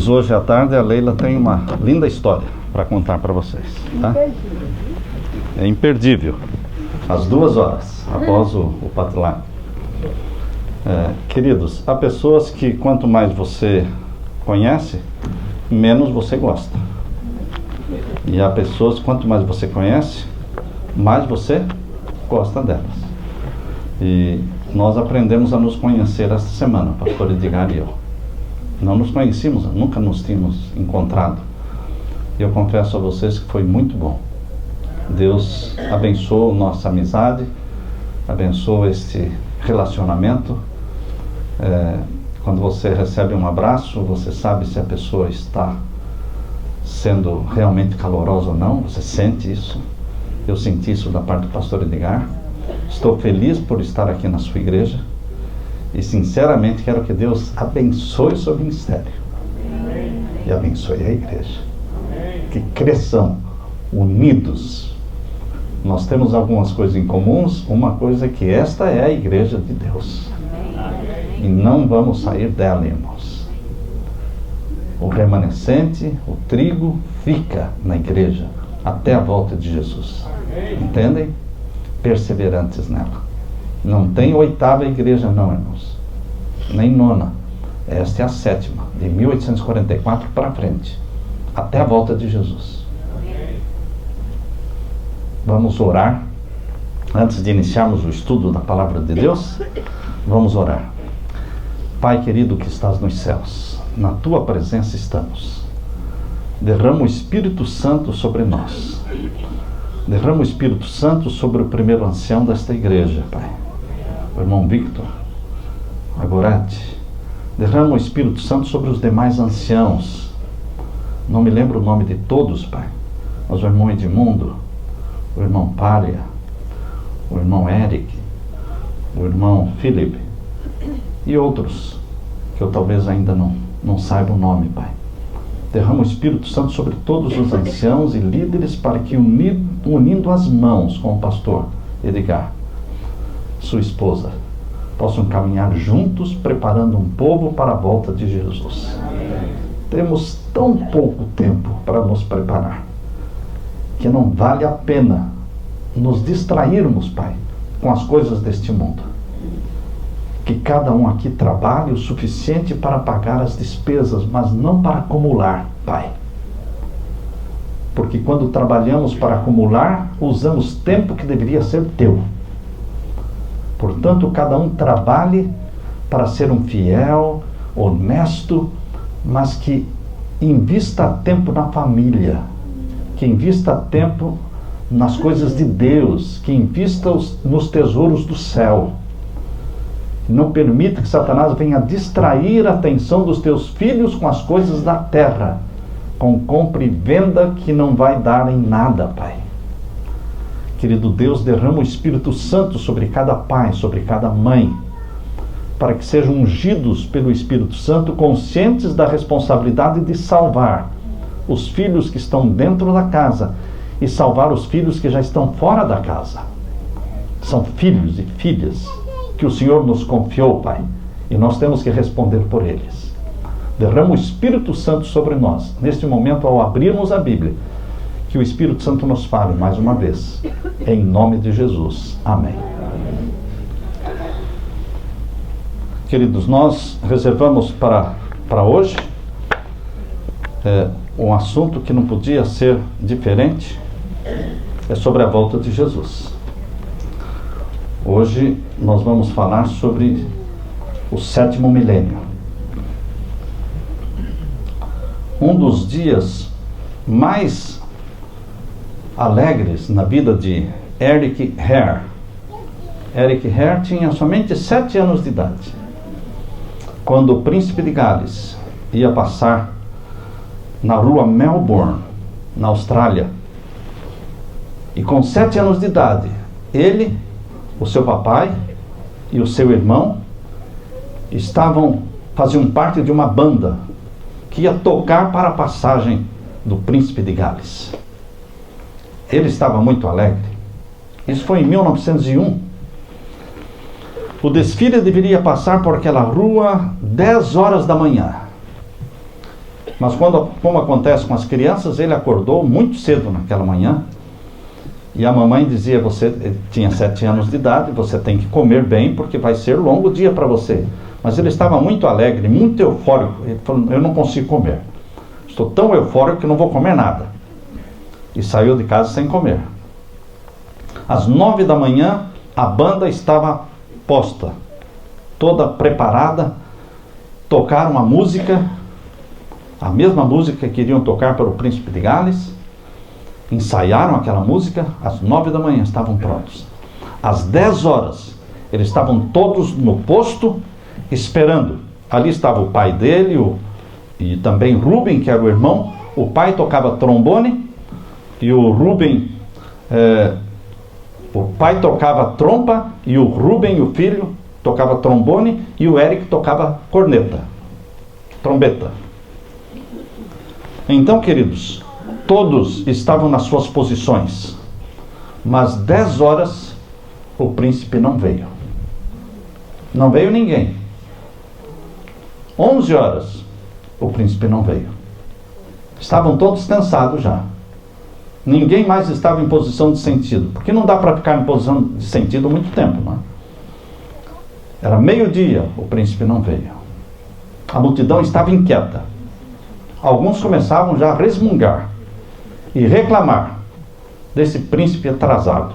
Hoje à tarde a Leila tem uma linda história para contar para vocês, tá? É imperdível. Às 2 horas, após o Patlan. Queridos, há pessoas que quanto mais você conhece, menos você gosta. E há pessoas, quanto mais você conhece, mais você gosta delas. E nós aprendemos a nos conhecer esta semana, pastor Edgar e eu. Não nos conhecíamos, nunca nos tínhamos encontrado. Eu confesso a vocês que foi muito bom. Deus abençoou nossa amizade, abençoou este relacionamento. Quando você recebe um abraço, você sabe se a pessoa está sendo realmente calorosa ou não, você sente isso. Eu senti isso da parte do pastor Edgar. Estou feliz por estar aqui na sua igreja e sinceramente quero que Deus abençoe o seu ministério e abençoe a igreja, que cresçam unidos. Nós temos algumas coisas em comuns. Uma coisa é que esta é a igreja de Deus e não vamos sair dela, irmãos. O remanescente, o trigo, fica na igreja até a volta de Jesus. Entendem? Perseverantes nela. Não tem 8ª igreja não, irmãos. Nem 9ª. Esta é a 7ª, de 1844 para frente, até a volta de Jesus. Vamos orar. Antes de iniciarmos o estudo da palavra de Deus, vamos orar. Pai querido que estás nos céus, na tua presença estamos. Derrama o Espírito Santo sobre nós. Derrama o Espírito Santo sobre o primeiro ancião desta igreja, Pai, o irmão Victor Agorati. Derrama o Espírito Santo sobre os demais anciãos. Não me lembro o nome de todos, Pai, mas o irmão Edmundo, o irmão Pária, o irmão Eric, o irmão Philip e outros que eu talvez ainda não saiba o nome, Pai. Derrama o Espírito Santo sobre todos os anciãos e líderes para que, unindo as mãos com o pastor Edgar, sua esposa, possam caminhar juntos, preparando um povo para a volta de Jesus. Temos tão pouco tempo para nos preparar, que não vale a pena nos distrairmos, Pai, com as coisas deste mundo. Que cada um aqui trabalhe o suficiente para pagar as despesas, mas não para acumular, Pai. Porque quando trabalhamos para acumular, usamos tempo que deveria ser teu. Portanto, cada um trabalhe para ser um fiel, honesto, mas que invista tempo na família, que invista tempo nas coisas de Deus, que invista nos tesouros do céu. Não permita que Satanás venha distrair a atenção dos teus filhos com as coisas da terra, com compra e venda que não vai dar em nada, Pai. Querido Deus, derrama o Espírito Santo sobre cada pai, sobre cada mãe, para que sejam ungidos pelo Espírito Santo, conscientes da responsabilidade de salvar os filhos que estão dentro da casa e salvar os filhos que já estão fora da casa. São filhos e filhas que o Senhor nos confiou, Pai, e nós temos que responder por eles. Derrama o Espírito Santo sobre nós, neste momento, ao abrirmos a Bíblia, que o Espírito Santo nos fale mais uma vez, em nome de Jesus. Amém. Queridos, nós reservamos para hoje um assunto que não podia ser diferente, é sobre a volta de Jesus. Hoje nós vamos falar sobre o 7º milênio. Um dos dias mais alegres na vida de Eric Hare. Eric Hare tinha somente 7 anos de idade, quando o príncipe de Gales ia passar na rua Melbourne, na Austrália. E com 7 anos de idade, ele, o seu papai e o seu irmão faziam parte de uma banda que ia tocar para a passagem do príncipe de Gales. Ele estava muito alegre. Isso foi em 1901. O desfile deveria passar por aquela rua 10 horas da manhã. Mas como acontece com as crianças, ele acordou muito cedo naquela manhã. E a mamãe dizia, ele tinha 7 anos de idade, você tem que comer bem, porque vai ser longo dia para você. Mas ele estava muito alegre, muito eufórico. Ele falou, eu não consigo comer. Estou tão eufórico que não vou comer nada. E saiu de casa sem comer. Às 9 da manhã, a banda estava posta, toda preparada. Tocaram a música, a mesma música que queriam tocar para o Príncipe de Gales. Ensaiaram aquela música, às 9 da manhã estavam prontos. Às 10 horas, eles estavam todos no posto, esperando. Ali estava o pai dele, e também Rubem, que era o irmão. O pai tocava trombone, e o Rubem, o pai tocava trompa, e o Rubem, o filho, tocava trombone, e o Eric tocava corneta, trombeta. Então, queridos, todos estavam nas suas posições, mas 10 horas o príncipe não veio. Não veio ninguém. 11 horas o príncipe não veio. Estavam todos cansados já. Ninguém mais estava em posição de sentido, porque não dá para ficar em posição de sentido muito tempo, não é? Era meio-dia, o príncipe não veio. A multidão estava inquieta. Alguns começavam já a resmungar e reclamar desse príncipe atrasado.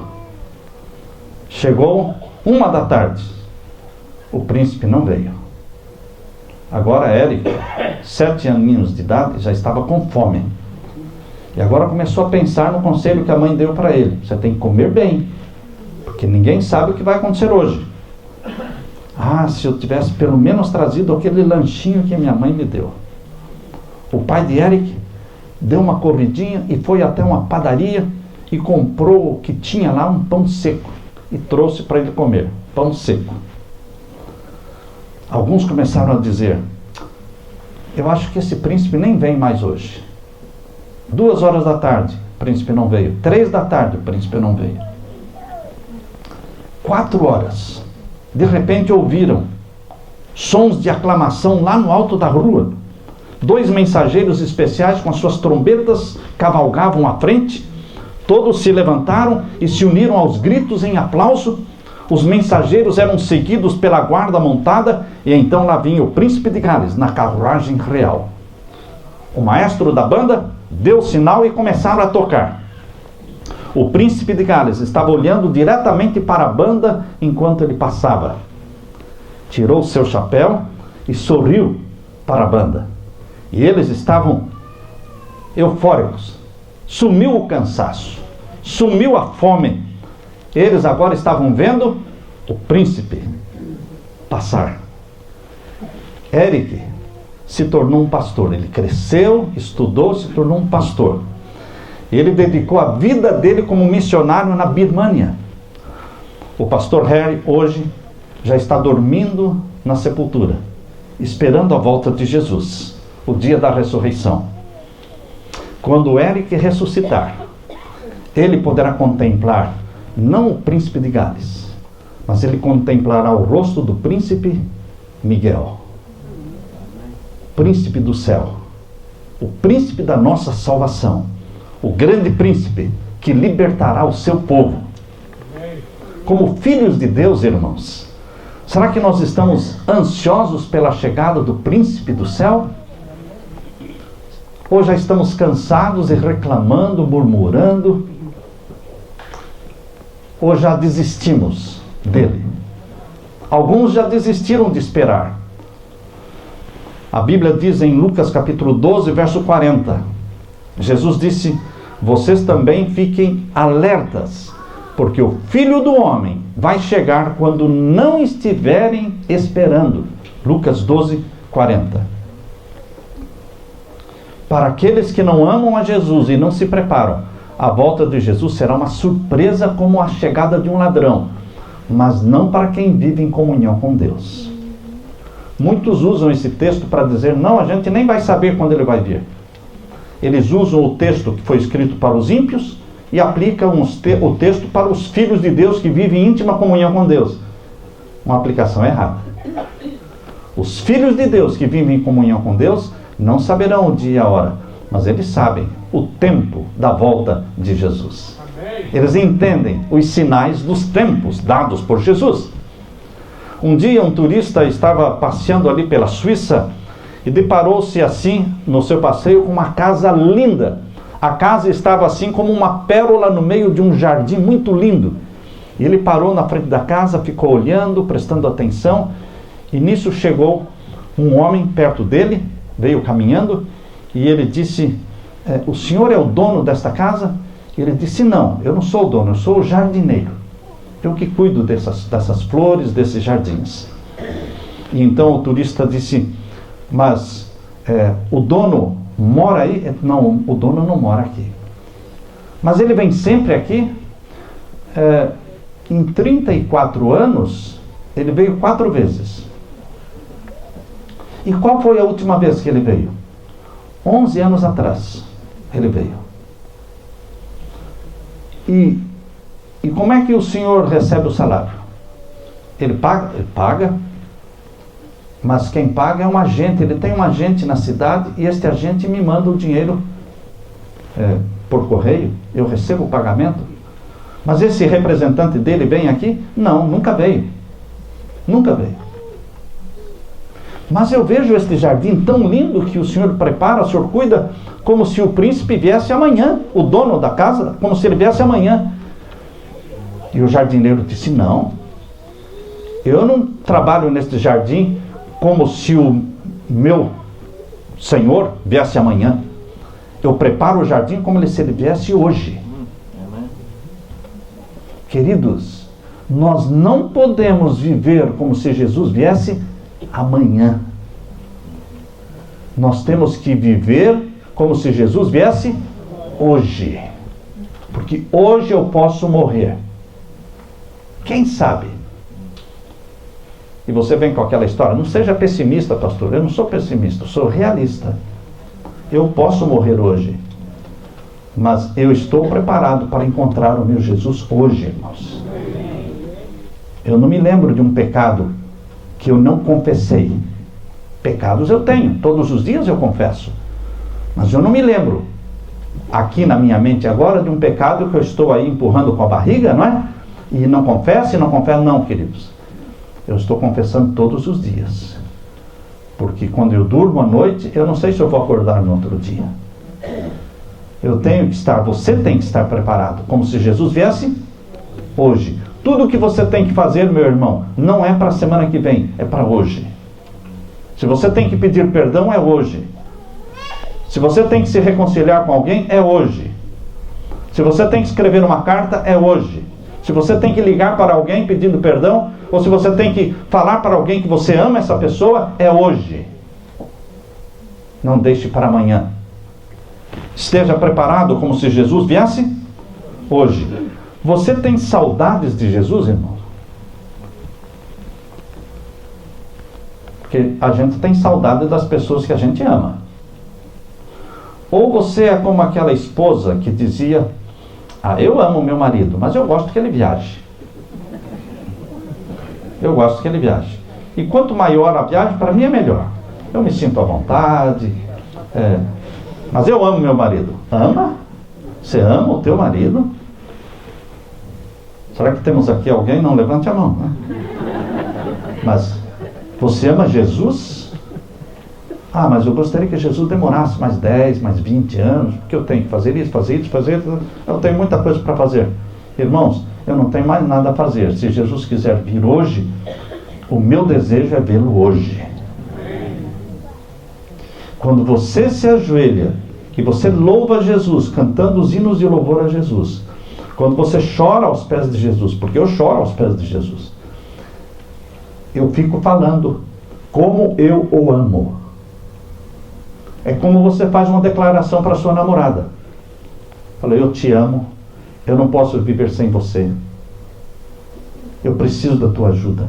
Chegou 1 da tarde, o príncipe não veio. Agora Eric, 7 aninhos de idade, já estava com fome. E agora começou a pensar no conselho que a mãe deu para ele. Você tem que comer bem, porque ninguém sabe o que vai acontecer hoje. Ah, se eu tivesse pelo menos trazido aquele lanchinho que minha mãe me deu. O pai de Eric deu uma corridinha e foi até uma padaria e comprou o que tinha lá, um pão seco, e trouxe para ele comer, pão seco. Alguns começaram a dizer, eu acho que esse príncipe nem vem mais hoje. 2 horas da tarde, o príncipe não veio. 3 da tarde, o príncipe não veio. 4 horas, de repente ouviram sons de aclamação lá no alto da rua. 2 mensageiros especiais com as suas trombetas cavalgavam à frente. Todos se levantaram e se uniram aos gritos em aplauso. Os mensageiros eram seguidos pela guarda montada, e então lá vinha o príncipe de Gales na carruagem real. O maestro da banda deu sinal e começaram a tocar. O príncipe de Gales estava olhando diretamente para a banda enquanto ele passava. Tirou seu chapéu e sorriu para a banda. E eles estavam eufóricos. Sumiu o cansaço, sumiu a fome. Eles agora estavam vendo o príncipe passar. Eric se tornou um pastor. Ele cresceu, estudou, se tornou um pastor. Ele dedicou a vida dele como missionário na Birmânia. O pastor Harry hoje já está dormindo na sepultura, esperando a volta de Jesus, o dia da ressurreição. Quando Eric ressuscitar, ele poderá contemplar não o príncipe de Gales, mas ele contemplará o rosto do príncipe Miguel, príncipe do céu, o príncipe da nossa salvação, o grande príncipe que libertará o seu povo. Como filhos de Deus, irmãos, será que nós estamos ansiosos pela chegada do príncipe do céu? Ou já estamos cansados e reclamando, murmurando? Ou já desistimos dele? Alguns já desistiram de esperar. A Bíblia diz em Lucas capítulo 12, verso 40. Jesus disse, vocês também fiquem alertas, porque o Filho do Homem vai chegar quando não estiverem esperando. Lucas 12, 40. Para aqueles que não amam a Jesus e não se preparam, a volta de Jesus será uma surpresa como a chegada de um ladrão, mas não para quem vive em comunhão com Deus. Muitos usam esse texto para dizer, não, a gente nem vai saber quando ele vai vir. Eles usam o texto que foi escrito para os ímpios e aplicam o texto para os filhos de Deus que vivem em íntima comunhão com Deus. Uma aplicação errada. Os filhos de Deus que vivem em comunhão com Deus Não saberão o dia e a hora, mas eles sabem o tempo da volta de Jesus. Eles entendem os sinais dos tempos dados por Jesus. Um dia um turista estava passeando ali pela Suíça e deparou-se assim no seu passeio com uma casa linda. A casa estava assim como uma pérola no meio de um jardim muito lindo. E ele parou na frente da casa, ficou olhando, prestando atenção, e nisso chegou um homem perto dele, veio caminhando, e ele disse: o senhor é o dono desta casa? Ele disse: não, eu não sou o dono, eu sou o jardineiro. Eu que cuido dessas flores, desses jardins. E então o turista disse: mas o dono mora aí? Não, o dono não mora aqui. Mas ele vem sempre aqui? Em 34 anos, ele veio 4 vezes. E qual foi a última vez que ele veio? 11 anos atrás ele veio. E como é que o senhor recebe o salário? Ele paga? Ele paga. Mas quem paga é um agente. Ele tem um agente na cidade e este agente me manda o dinheiro por correio. Eu recebo o pagamento. Mas esse representante dele vem aqui? Não, nunca veio. Nunca veio. Mas eu vejo este jardim tão lindo que o senhor prepara, o senhor cuida, como se o príncipe viesse amanhã, o dono da casa, como se ele viesse amanhã. E o jardineiro disse: não, eu não trabalho neste jardim como se o meu senhor viesse amanhã. Eu preparo o jardim como se ele viesse hoje. Queridos, nós não podemos viver como se Jesus viesse amanhã. Nós temos que viver como se Jesus viesse hoje. Porque hoje eu posso morrer. Quem sabe? E você vem com aquela história: não seja pessimista, pastor. Eu não sou pessimista, eu sou realista. Eu posso morrer hoje, mas eu estou preparado para encontrar o meu Jesus hoje, irmãos. Eu não me lembro de um pecado que eu não confessei. Pecados eu tenho, todos os dias eu confesso, mas eu não me lembro aqui na minha mente agora de um pecado que eu estou aí empurrando com a barriga, não é? E não confesso, não, queridos. Eu estou confessando todos os dias, porque quando eu durmo à noite, eu não sei se eu vou acordar no outro dia. Você tem que estar preparado, como se Jesus viesse hoje. Tudo o que você tem que fazer, meu irmão, não é para a semana que vem, é para hoje. Se você tem que pedir perdão, é hoje. Se você tem que se reconciliar com alguém, é hoje. Se você tem que escrever uma carta, é hoje. Se você tem que ligar para alguém pedindo perdão, ou se você tem que falar para alguém que você ama essa pessoa, é hoje. Não deixe para amanhã. Esteja preparado como se Jesus viesse hoje. Você tem saudades de Jesus, irmão? Porque a gente tem saudade das pessoas que a gente ama. Ou você é como aquela esposa que dizia: eu amo meu marido, mas eu gosto que ele viaje. Eu gosto que ele viaje. E quanto maior a viagem, para mim é melhor. Eu me sinto à vontade. Mas eu amo meu marido. Ama? Você ama o teu marido? Será que temos aqui alguém? Não, levante a mão, né? Mas você ama Jesus? Mas eu gostaria que Jesus demorasse mais 10, mais 20 anos, porque eu tenho que fazer isso, eu tenho muita coisa para fazer. Irmãos, eu não tenho mais nada a fazer. Se Jesus quiser vir hoje, o meu desejo é vê-lo hoje. Quando você se ajoelha e você louva Jesus, cantando os hinos de louvor a Jesus, quando você chora aos pés de Jesus, porque eu choro aos pés de Jesus, eu fico falando como eu o amo. É como você faz uma declaração para sua namorada. Fala: eu te amo, eu não posso viver sem você. Eu preciso da tua ajuda.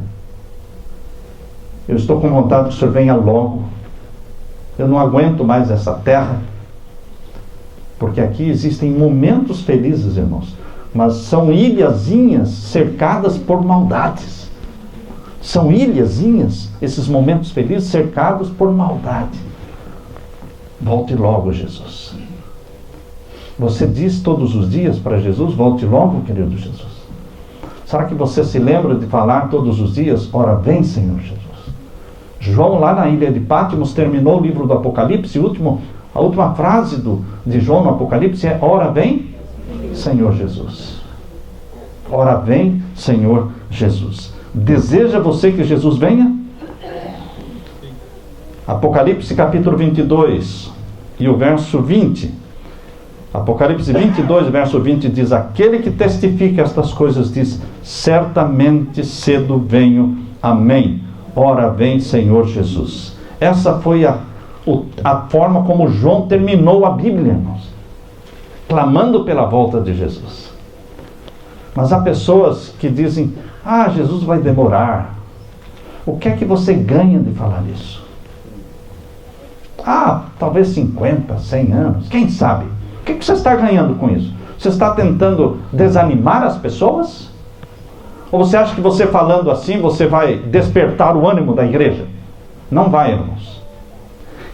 Eu estou com vontade que o Senhor venha logo. Eu não aguento mais essa terra. Porque aqui existem momentos felizes, irmãos, mas são ilhazinhas cercadas por maldades. São ilhazinhas, esses momentos felizes cercados por maldade. Volte logo, Jesus. Você diz todos os dias para Jesus, volte logo, querido Jesus. Será que você se lembra de falar todos os dias, ora vem, Senhor Jesus? João, lá na ilha de Patmos, terminou o livro do Apocalipse, a última frase de João no Apocalipse é, ora vem, Senhor Jesus. Ora vem, Senhor Jesus. Deseja você que Jesus venha? Apocalipse capítulo 22 e o verso 20. Apocalipse 22, verso 20 diz, aquele que testifica estas coisas diz, certamente cedo venho, amém. Ora vem, Senhor Jesus. Essa foi a forma como João terminou a Bíblia, irmãos, clamando pela volta de Jesus. Mas há pessoas que dizem, Jesus vai demorar. O que é que você ganha de falar isso? Talvez 50, 100 anos, quem sabe? O que você está ganhando com isso? Você está tentando desanimar as pessoas? Ou você acha que você falando assim, você vai despertar o ânimo da igreja? Não vai, irmãos.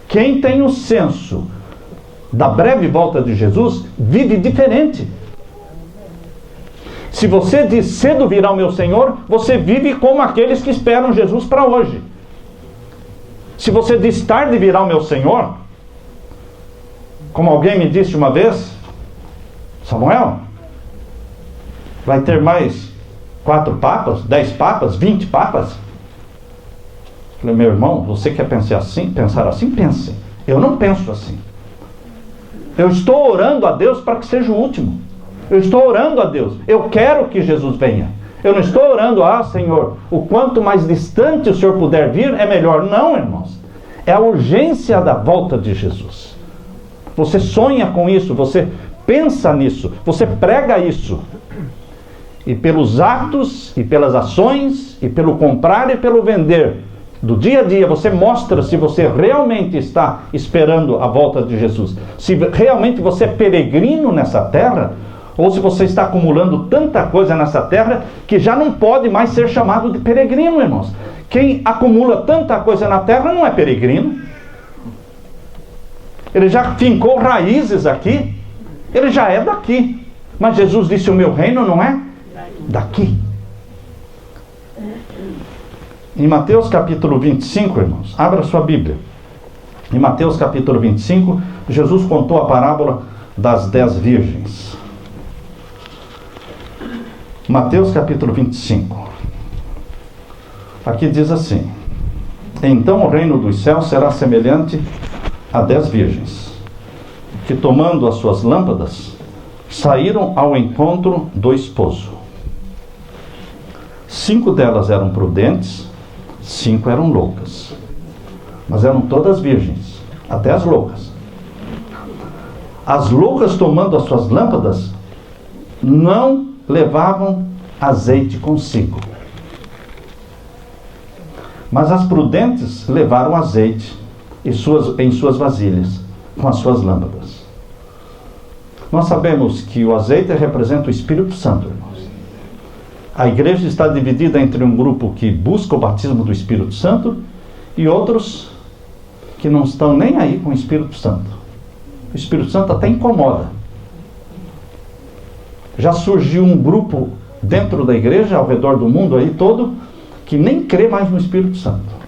Quem tem o senso da breve volta de Jesus, vive diferente. Se você diz, cedo virá o meu Senhor, você vive como aqueles que esperam Jesus para hoje. Se você diz, tarde virá o meu Senhor, como alguém me disse uma vez, Samuel, vai ter mais 4 papas, 10 papas, 20 papas? Falei, meu irmão, você quer pensar assim? Pense. Eu não penso assim. Eu estou orando a Deus para que seja o último. Eu estou orando a Deus. Eu quero que Jesus venha. Eu não estou orando, Senhor, o quanto mais distante o Senhor puder vir, é melhor. Não, irmãos. É a urgência da volta de Jesus. Você sonha com isso, você pensa nisso, você prega isso. E pelos atos, e pelas ações, e pelo comprar e pelo vender, do dia a dia, você mostra se você realmente está esperando a volta de Jesus. Se realmente você é peregrino nessa terra, ou se você está acumulando tanta coisa nessa terra, que já não pode mais ser chamado de peregrino, irmãos. Quem acumula tanta coisa na terra não é peregrino. Ele já fincou raízes aqui. Ele já é daqui. Mas Jesus disse, o meu reino não é daqui. Em Mateus capítulo 25, irmãos, abra sua Bíblia. Em Mateus capítulo 25, Jesus contou a parábola das 10 virgens. Mateus capítulo 25. Aqui diz assim, então o reino dos céus será semelhante a 10 virgens, que tomando as suas lâmpadas, saíram ao encontro do esposo. 5 delas eram prudentes, 5 eram loucas. Mas eram todas virgens, até as loucas. As loucas, tomando as suas lâmpadas, não levavam azeite consigo. Mas as prudentes levaram azeite em suas vasilhas, com as suas lâmpadas. Nós sabemos que o azeite representa o Espírito Santo, irmãos. A igreja está dividida entre um grupo que busca o batismo do Espírito Santo e outros que não estão nem aí com o Espírito Santo. O Espírito Santo até incomoda. Já surgiu um grupo dentro da igreja, ao redor do mundo aí todo, que nem crê mais no Espírito Santo.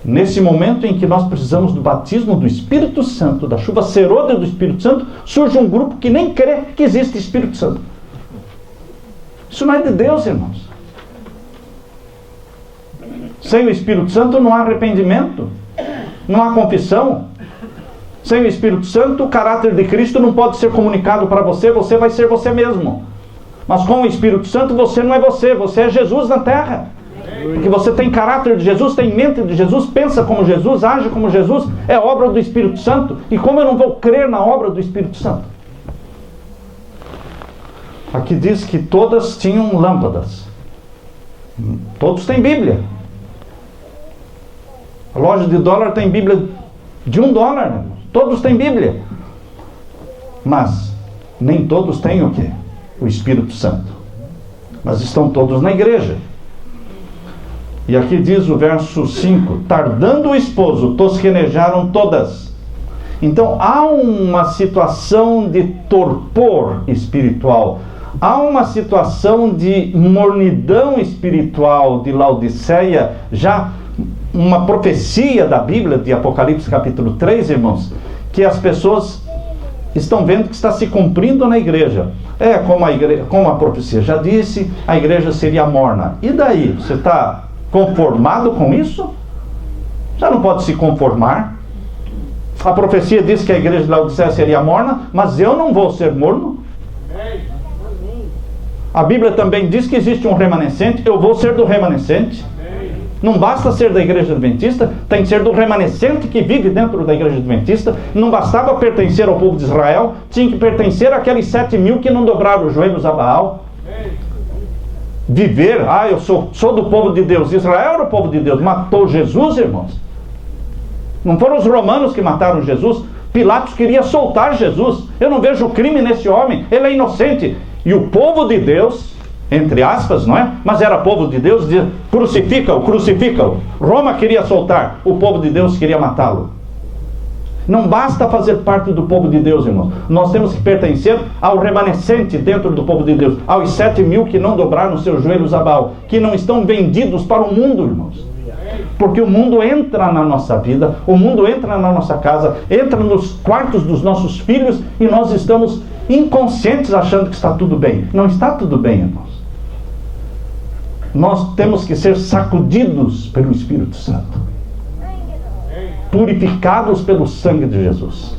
Nesse momento em que nós precisamos do batismo do Espírito Santo, da chuva serôdia do Espírito Santo, surge um grupo que nem crê que existe Espírito Santo. Isso não é de Deus, irmãos. Sem o Espírito Santo não há arrependimento, não há confissão. Sem o Espírito Santo, o caráter de Cristo não pode ser comunicado para você, você vai ser você mesmo. Mas com o Espírito Santo, você não é você, você é Jesus na terra. Porque você tem caráter de Jesus, tem mente de Jesus, pensa como Jesus, age como Jesus, é obra do Espírito Santo. E como eu não vou crer na obra do Espírito Santo? Aqui diz que todas tinham lâmpadas. Todos têm Bíblia. A loja de dólar tem Bíblia de $1, né? Todos têm Bíblia. Mas nem todos têm o quê? O Espírito Santo. Mas estão todos na igreja. E aqui diz o verso 5: tardando o esposo, tosquenejaram todas. Então há uma situação de torpor espiritual, há uma situação de mornidão espiritual de Laodiceia, já uma profecia da Bíblia, de Apocalipse capítulo 3, irmãos, que as pessoas estão vendo que está se cumprindo na igreja. Como a profecia já disse, a igreja seria morna. E daí? Você está conformado com isso? Já não pode se conformar. A profecia diz que a igreja de Laodiceia seria morna, mas eu não vou ser morno. A Bíblia também diz que existe um remanescente, eu vou ser do remanescente. Não basta ser da igreja adventista, tem que ser do remanescente que vive dentro da igreja adventista. Não bastava pertencer ao povo de Israel, tinha que pertencer àqueles 7.000 que não dobraram os joelhos a Baal. Viver, eu sou do povo de Deus. Israel era o povo de Deus, matou Jesus, irmãos. Não foram os romanos que mataram Jesus. Pilatos queria soltar Jesus. Eu não vejo crime nesse homem, ele é inocente. E o povo de Deus, entre aspas, não é? Mas era povo de Deus, diz: crucifica-o, crucifica-o. Roma queria soltar, o povo de Deus queria matá-lo. Não basta fazer parte do povo de Deus, irmão. Nós temos que pertencer ao remanescente dentro do povo de Deus, aos 7.000 que não dobraram seus joelhos a Baal, que não estão vendidos para o mundo, irmãos. Porque o mundo entra na nossa vida, o mundo entra na nossa casa, entra nos quartos dos nossos filhos, e nós estamos inconscientes achando que está tudo bem. Não está tudo bem, irmãos. Nós temos que ser sacudidos pelo Espírito Santo, purificados pelo sangue de Jesus.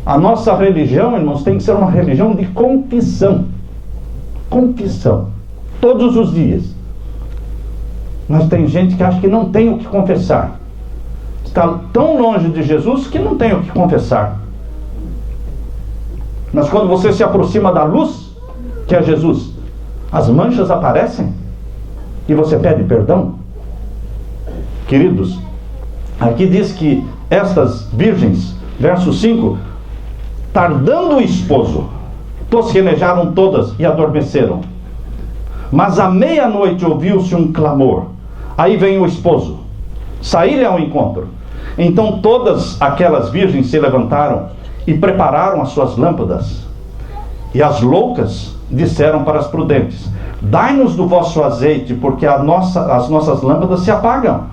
A nossa religião, irmãos, tem que ser uma religião de confissão. Confissão. Todos os dias. Mas tem gente que acha que não tem o que confessar. Está tão longe de Jesus que não tem o que confessar. Mas quando você se aproxima da luz, que é Jesus, as manchas aparecem e você pede perdão. Queridos, aqui diz que estas virgens, verso 5, tardando o esposo, tosquenejaram todas e adormeceram. Mas à meia-noite ouviu-se um clamor. Aí vem o esposo, saí-lhe ao encontro. Então todas aquelas virgens se levantaram e prepararam as suas lâmpadas. E as loucas disseram para as prudentes: dai-nos do vosso azeite, porque as nossas lâmpadas se apagam.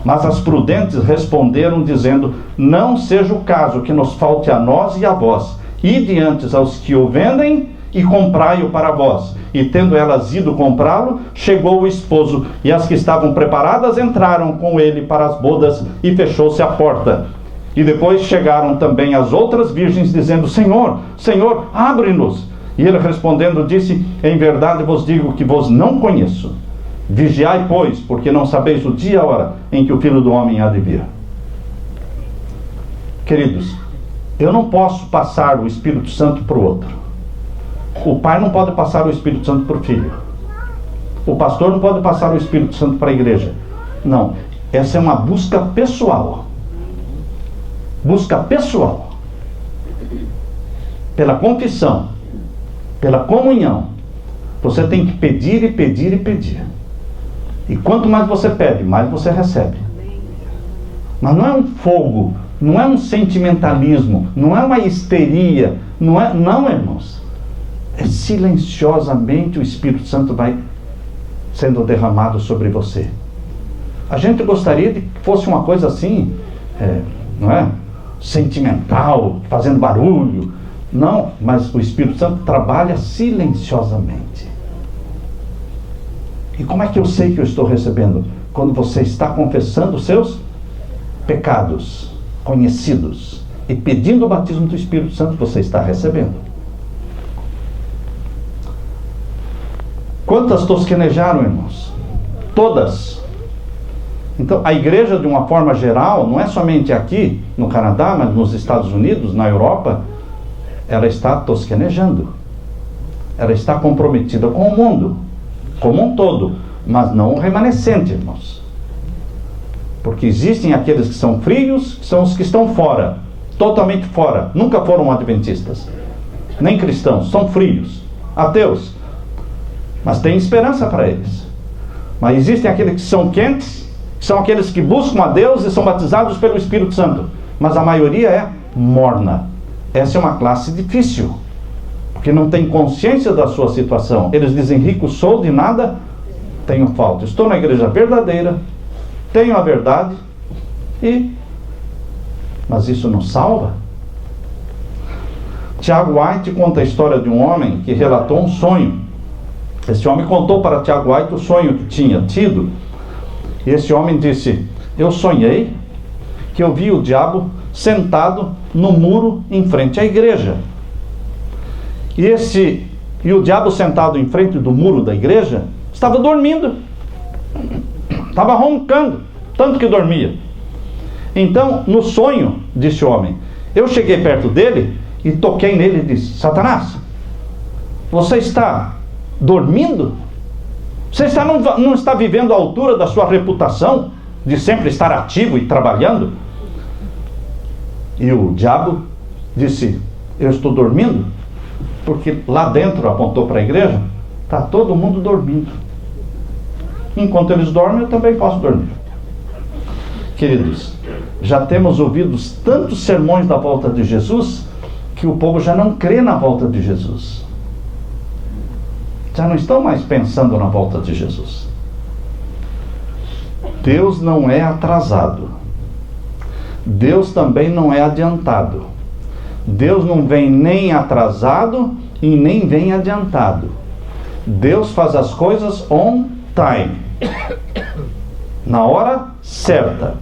Mas as prudentes responderam, dizendo: não seja o caso que nos falte a nós e a vós. Ide antes aos que o vendem e comprai-o para vós. E tendo elas ido comprá-lo, chegou o esposo, e as que estavam preparadas entraram com ele para as bodas, e fechou-se a porta. E depois chegaram também as outras virgens, dizendo: Senhor, Senhor, abre-nos. E ele respondendo disse: em verdade vos digo que vos não conheço. Vigiai, pois, porque não sabeis o dia e a hora em que o Filho do Homem há de vir. Queridos, eu não posso passar o Espírito Santo para o outro. O pai não pode passar o Espírito Santo para o filho. O pastor não pode passar o Espírito Santo para a igreja. Não, essa é uma busca pessoal. Busca pessoal. Pela confissão, pela comunhão. Você tem que pedir e pedir e pedir. E quanto mais você pede, mais você recebe. Mas não é um fogo, não é um sentimentalismo, não é uma histeria, não, irmãos. É silenciosamente o Espírito Santo vai sendo derramado sobre você. A gente gostaria de que fosse uma coisa assim, não é? Sentimental, fazendo barulho. Não, mas o Espírito Santo trabalha silenciosamente. E como é que eu sei que eu estou recebendo? Quando você está confessando os seus pecados conhecidos e pedindo o batismo do Espírito Santo, você está recebendo. Quantas tosquenejaram, irmãos? Todas. Então, a igreja, de uma forma geral, não é somente aqui no Canadá, mas nos Estados Unidos, na Europa, ela está tosquenejando. Ela está comprometida com o mundo, como um todo, mas não o remanescente, irmãos. Porque existem aqueles que são frios, que são os que estão fora, totalmente fora, nunca foram adventistas, nem cristãos, são frios, ateus. Mas tem esperança para eles. Mas existem aqueles que são quentes, que são aqueles que buscam a Deus e são batizados pelo Espírito Santo. Mas a maioria é morna. Essa é uma classe difícil, porque não tem consciência da sua situação. Eles dizem: rico sou, de nada tenho falta. Estou na igreja verdadeira, tenho a verdade, mas isso não salva. Tiago White conta a história de um homem que relatou um sonho. Esse homem contou para Tiago White o sonho que tinha tido. E esse homem disse: eu sonhei que eu vi o diabo sentado no muro em frente à igreja. E o diabo sentado em frente do muro da igreja estava dormindo. Estava roncando, tanto que dormia. Então, no sonho, disse o homem, eu cheguei perto dele e toquei nele e disse: Satanás, você está dormindo? Você não está vivendo à altura da sua reputação de sempre estar ativo e trabalhando? E o diabo disse: eu estou dormindo porque lá dentro, apontou para a igreja, está todo mundo dormindo. Enquanto eles dormem, eu também posso dormir. Queridos, já temos ouvido tantos sermões da volta de Jesus que o povo já não crê na volta de Jesus. Já não estão mais pensando na volta de Jesus. Deus não é atrasado. Deus também não é adiantado. Deus não vem nem atrasado e nem vem adiantado. Deus faz as coisas on time, na hora certa.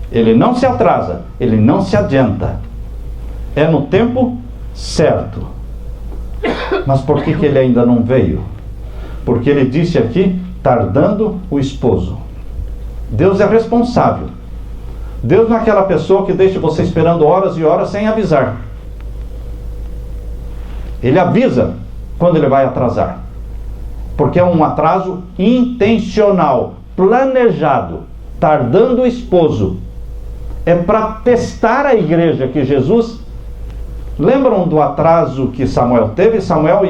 Ele não se atrasa, ele não se adianta. É no tempo certo. Mas por que ele ainda não veio? Porque ele disse aqui: tardando o esposo. Deus é responsável. Deus não é aquela pessoa que deixa você esperando horas e horas sem avisar. Ele avisa quando ele vai atrasar, porque é um atraso intencional, planejado. Tardando o esposo é para testar a igreja que Jesus... Lembram do atraso que Samuel teve? Samuel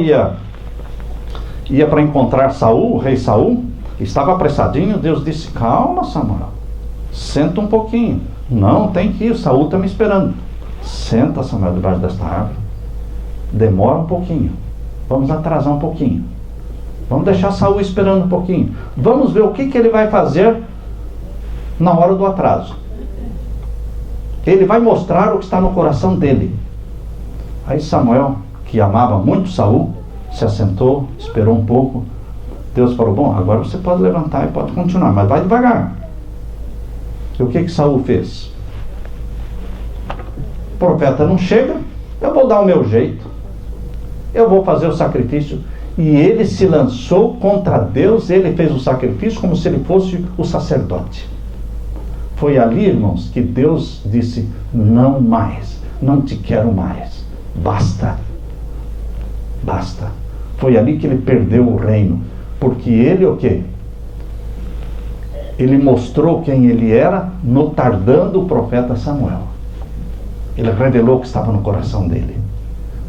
ia para encontrar Saul, o rei Saul, estava apressadinho. Deus disse: calma, Samuel, senta um pouquinho. Não, tem que ir, Saul está me esperando. Senta, Samuel, debaixo desta árvore. Demora um pouquinho, vamos atrasar um pouquinho, vamos deixar Saul esperando um pouquinho, vamos ver o que ele vai fazer na hora do atraso. Ele vai mostrar o que está no coração dele. Aí Samuel, que amava muito Saul, se assentou, esperou um pouco. Deus falou: bom, agora você pode levantar e pode continuar, mas vai devagar. E o que Saul fez? O profeta não chega, eu vou dar o meu jeito, eu vou fazer o sacrifício. E ele se lançou contra Deus. Ele fez o sacrifício como se ele fosse o sacerdote. Foi ali, irmãos, que Deus disse: não mais, não te quero mais, basta, basta. Foi ali que ele perdeu o reino, porque ele o quê? Ele mostrou quem ele era no tardando o profeta Samuel. Ele revelou o que estava no coração dele: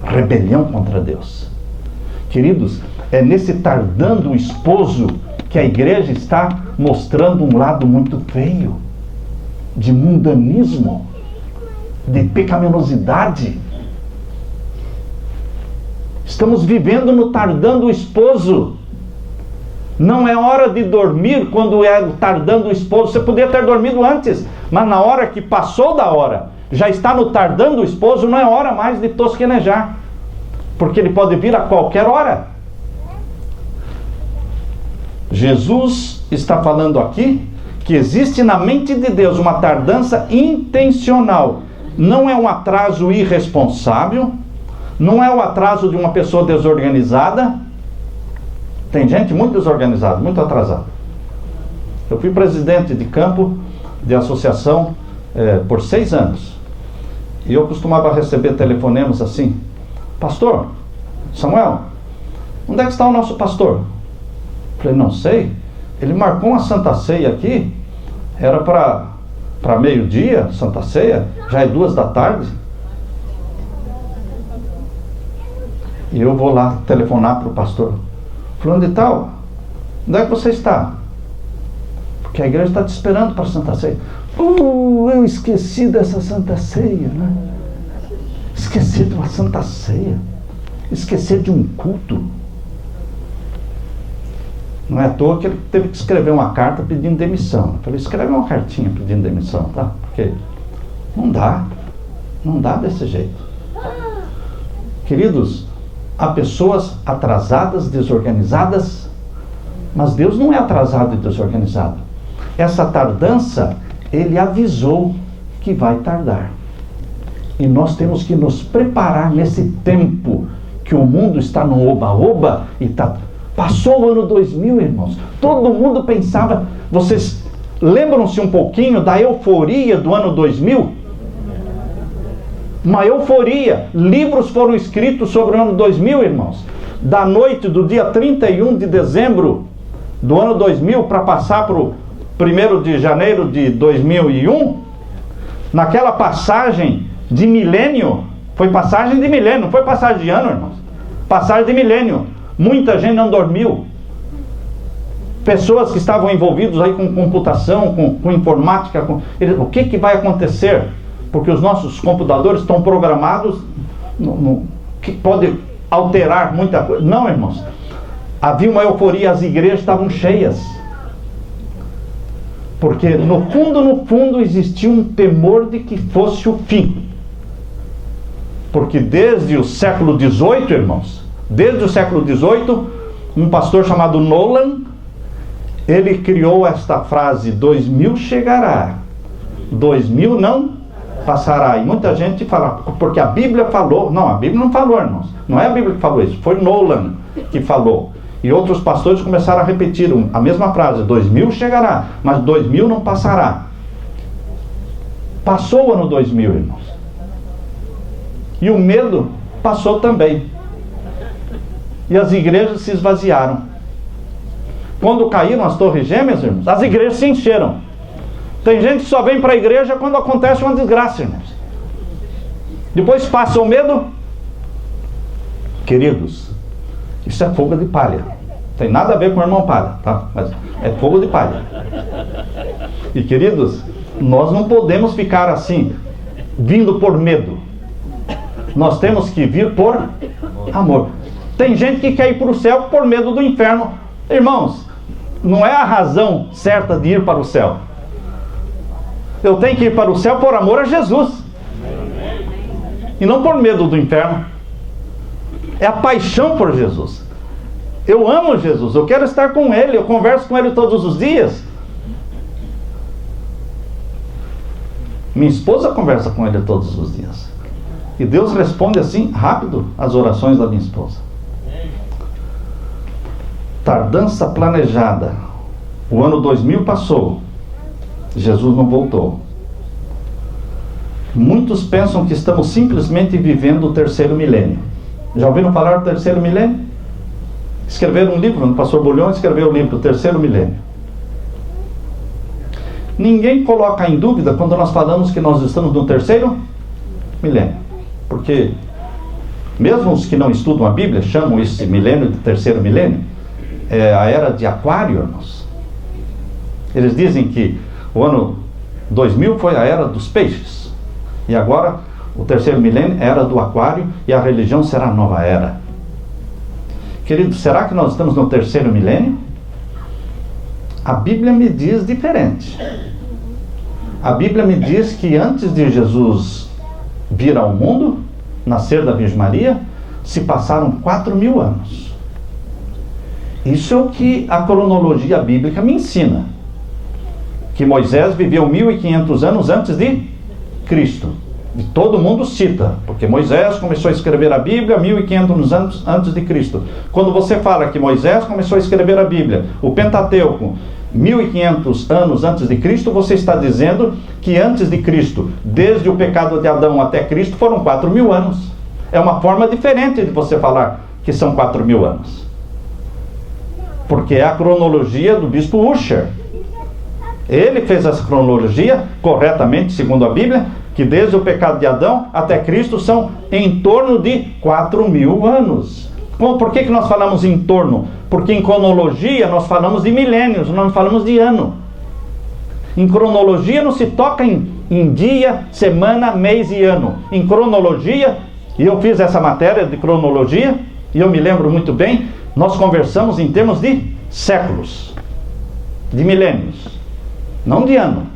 rebelião contra Deus. Queridos, é nesse tardando o esposo que a igreja está mostrando um lado muito feio, de mundanismo, de pecaminosidade. Estamos vivendo no tardando o esposo. Não é hora de dormir quando é tardando o esposo. Você podia ter dormido antes, mas na hora que passou da hora, já está no tardando o esposo, não é hora mais de tosquenejar, porque ele pode vir a qualquer hora. Jesus está falando aqui que existe na mente de Deus uma tardança intencional. Não é um atraso irresponsável, não é o atraso de uma pessoa desorganizada. Tem gente muito desorganizada, muito atrasada. Eu fui presidente de campo de associação por 6 anos. E eu costumava receber telefonemas assim: pastor, Samuel, onde é que está o nosso pastor? Eu falei: não sei. Ele marcou uma Santa Ceia aqui, era para meio-dia, Santa Ceia, já é 2 da tarde. E eu vou lá telefonar para o pastor. Fulano de tal, onde é que você está? Porque a igreja está te esperando para a Santa Ceia. Eu esqueci dessa Santa Ceia, né? Esqueci de uma Santa Ceia. Esqueci de um culto. Não é à toa que ele teve que escrever uma carta pedindo demissão. Eu falei, escreve uma cartinha pedindo demissão, tá? Porque não dá desse jeito. Queridos, há pessoas atrasadas, desorganizadas, mas Deus não é atrasado e desorganizado. Essa tardança, Ele avisou que vai tardar. E nós temos que nos preparar nesse tempo que o mundo está no oba-oba e está... Passou o ano 2000, irmãos. Todo mundo pensava... Vocês lembram-se um pouquinho da euforia do ano 2000? Uma euforia. Livros foram escritos sobre o ano 2000, irmãos. Da noite do dia 31 de dezembro do ano 2000 para passar para o 1º de janeiro de 2001, naquela passagem de milênio, foi passagem de milênio, não foi passagem de ano, irmãos. Passagem de milênio. Muita gente não dormiu. Pessoas que estavam envolvidas aí com computação, com informática, o que vai acontecer? Porque os nossos computadores estão programados que pode alterar muita coisa. Não, irmãos. Havia uma euforia, as igrejas estavam cheias. Porque no fundo existia um temor de que fosse o fim. Porque desde o século XVIII, irmãos, desde o século XVIII, um pastor chamado Nolan, ele criou esta frase, 2000 chegará, 2000 não passará. E muita gente fala, porque a Bíblia falou. Não, a Bíblia não falou, irmãos. Não é a Bíblia que falou isso, foi Nolan que falou. E outros pastores começaram a repetir a mesma frase, 2000 chegará, mas 2000 não passará. Passou o ano 2000, irmãos. E o medo passou também. E as igrejas se esvaziaram. Quando caíram as torres gêmeas, irmãos, as igrejas se encheram. Tem gente que só vem para a igreja quando acontece uma desgraça, irmãos. Depois passa o medo. Queridos, isso é fogo de palha. Tem nada a ver com o irmão palha, tá? Mas é fogo de palha. E queridos, nós não podemos ficar assim, vindo por medo. Nós temos que vir por amor. Tem gente que quer ir para o céu por medo do inferno. Irmãos, não é a razão certa de ir para o céu. Eu tenho que ir para o céu por amor a Jesus. E não por medo do inferno. É a paixão por Jesus. Eu amo Jesus, eu quero estar com Ele, eu converso com Ele todos os dias. Minha esposa conversa com Ele todos os dias. E Deus responde assim, rápido, as orações da minha esposa. Tardança planejada. O ano 2000 passou. Jesus não voltou. Muitos pensam que estamos simplesmente vivendo o terceiro milênio. Já ouviram falar do terceiro milênio? Escreveram um livro, o pastor Bulhão escreveu o livro, o terceiro milênio. Ninguém coloca em dúvida quando nós falamos que nós estamos no terceiro milênio. Porque mesmo os que não estudam a Bíblia chamam esse milênio de terceiro milênio. É a era de Aquário, irmãos. Eles dizem que o ano 2000 foi a era dos peixes. E agora o terceiro milênio é a era do Aquário e a religião será a nova era. Queridos, será que nós estamos no terceiro milênio? A Bíblia me diz diferente. A Bíblia me diz que antes de Jesus vir ao mundo, nascer da Virgem Maria, se passaram 4.000 anos. Isso é o que a cronologia bíblica me ensina. Que Moisés viveu 1.500 anos antes de Cristo. E todo mundo cita, porque Moisés começou a escrever a Bíblia 1.500 anos antes de Cristo. Quando você fala que Moisés começou a escrever a Bíblia, o Pentateuco, 1.500 anos antes de Cristo, você está dizendo que antes de Cristo, desde o pecado de Adão até Cristo, foram 4.000 anos. É uma forma diferente de você falar que são 4.000 anos. Porque é a cronologia do bispo Ussher. Ele fez essa cronologia corretamente, segundo a Bíblia, que desde o pecado de Adão até Cristo são em torno de 4.000 anos. Bom, por que nós falamos em torno? Porque em cronologia nós falamos de milênios, não falamos de ano. Em cronologia não se toca em dia, semana, mês e ano. Em cronologia, e eu fiz essa matéria de cronologia, e eu me lembro muito bem, nós conversamos em termos de séculos, de milênios, não de ano.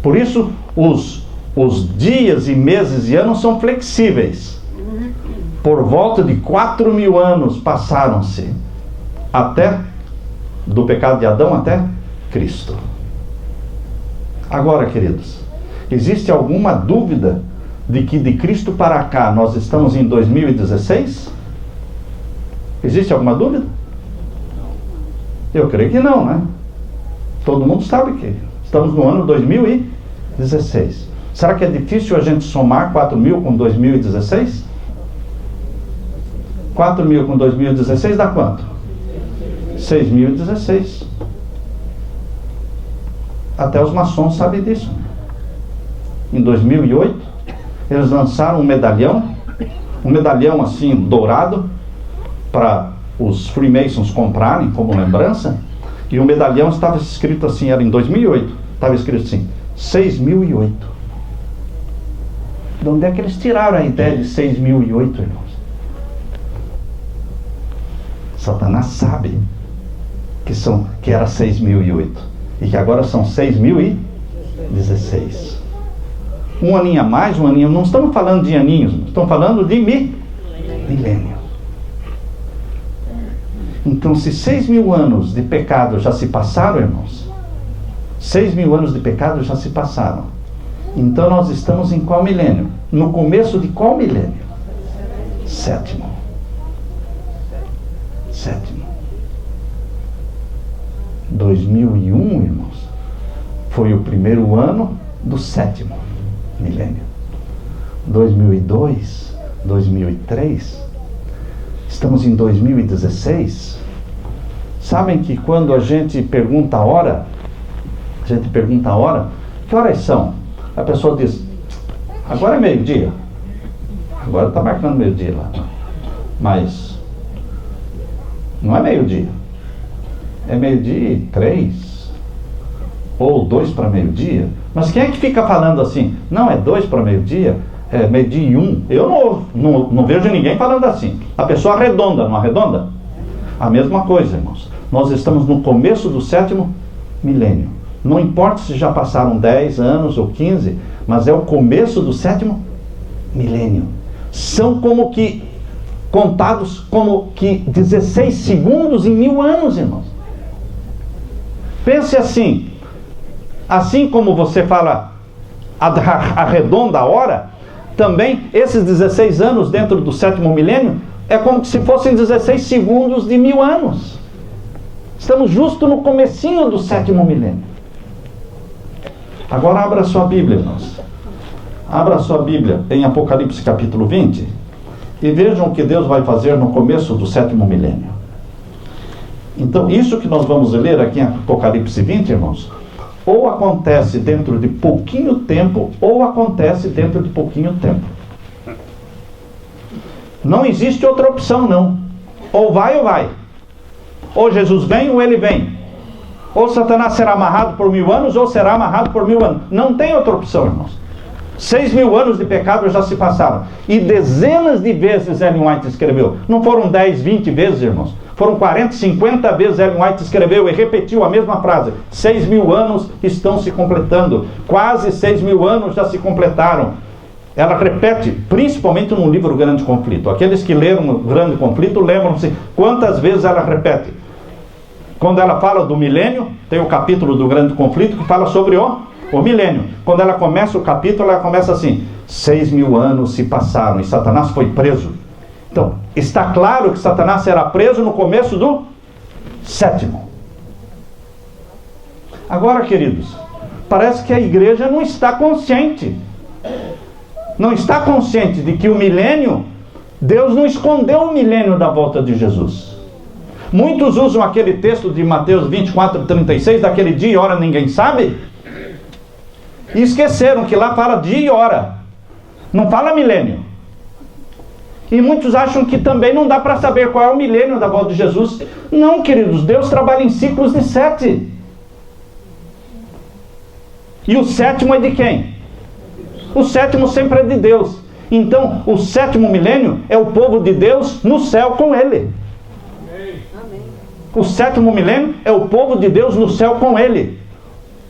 Por isso, os dias e meses e anos são flexíveis. Por volta de 4.000 anos passaram-se do pecado de Adão até Cristo. Agora, queridos, existe alguma dúvida de que de Cristo para cá nós estamos em 2016? Existe alguma dúvida? Eu creio que não, né? Todo mundo sabe que estamos no ano 2016. Será que é difícil a gente somar 4.000 com 2016? 4.000 com 2016 dá quanto? 6.016. Até os maçons sabem disso. Em 2008, eles lançaram um medalhão assim, dourado, para os Freemasons comprarem como lembrança, e o medalhão estava escrito assim, era em 2008, estava escrito assim, 6.008. De onde é que eles tiraram a ideia de 6.008, irmãos? Satanás sabe que era 6.008 e que agora são 6.016. Um aninho a mais, um aninho. Não estamos falando de aninhos, estamos falando de milênio. Então, se 6.000 anos de pecado já se passaram, irmãos, 6.000 anos de pecado já se passaram. Então nós estamos em qual milênio? No começo de qual milênio? Sétimo. 2001, irmãos, foi o primeiro ano do sétimo milênio. 2002, 2003, estamos em 2016. Sabem que quando a gente pergunta a hora, que horas são? A pessoa diz, agora é meio-dia. Agora está marcando meio-dia lá. Mas não é meio-dia. É meio-dia e 3. Ou 2 para meio-dia. Mas quem é que fica falando assim? Não, é 2 para meio-dia. É meio-dia e 1. Eu não vejo ninguém falando assim. A pessoa arredonda, não arredonda? A mesma coisa, irmãos. Nós estamos no começo do sétimo milênio. Não importa se já passaram 10 anos ou 15, mas é o começo do sétimo milênio. São como que contados como que 16 segundos em 1000 anos, irmãos. Pense assim como você fala arredonda a hora, também esses 16 anos dentro do sétimo milênio é como se fossem 16 segundos de 1000 anos. Estamos justo no comecinho do sétimo milênio. Agora abra sua Bíblia, irmãos. Abra sua Bíblia em Apocalipse capítulo 20 e vejam o que Deus vai fazer no começo do sétimo milênio. Então, isso que nós vamos ler aqui em Apocalipse 20, irmãos, ou acontece dentro de pouquinho tempo, ou acontece dentro de pouquinho tempo. Não existe outra opção, não. Ou vai ou vai. Ou Jesus vem ou ele vem. Ou Satanás será amarrado por 1000 anos, ou será amarrado por 1000 anos. Não tem outra opção, irmãos. 6.000 anos de pecado já se passaram. E dezenas de vezes Ellen White escreveu. Não foram 10, 20 vezes, irmãos. Foram 40, 50 vezes Ellen White escreveu e repetiu a mesma frase. 6.000 anos estão se completando. Quase 6.000 anos já se completaram. Ela repete, principalmente no livro Grande Conflito. Aqueles que leram o Grande Conflito lembram-se quantas vezes ela repete. Quando ela fala do milênio, tem o capítulo do Grande Conflito que fala sobre o milênio. Quando ela começa o capítulo, ela começa assim: 6.000 anos se passaram e Satanás foi preso. Então, está claro que Satanás será preso no começo do sétimo. Agora, queridos, parece que a igreja não está consciente. Não está consciente de que o milênio, Deus não escondeu o milênio da volta de Jesus. Muitos usam aquele texto de Mateus 24, 36, daquele dia e hora ninguém sabe, e esqueceram que lá fala dia e hora, não fala milênio. E muitos acham que também não dá para saber qual é o milênio da volta de Jesus. Não, queridos, Deus trabalha em ciclos de 7. E o sétimo é de quem? O sétimo sempre é de Deus. Então, o sétimo milênio é o povo de Deus no céu com Ele. O sétimo milênio é o povo de Deus no céu com Ele.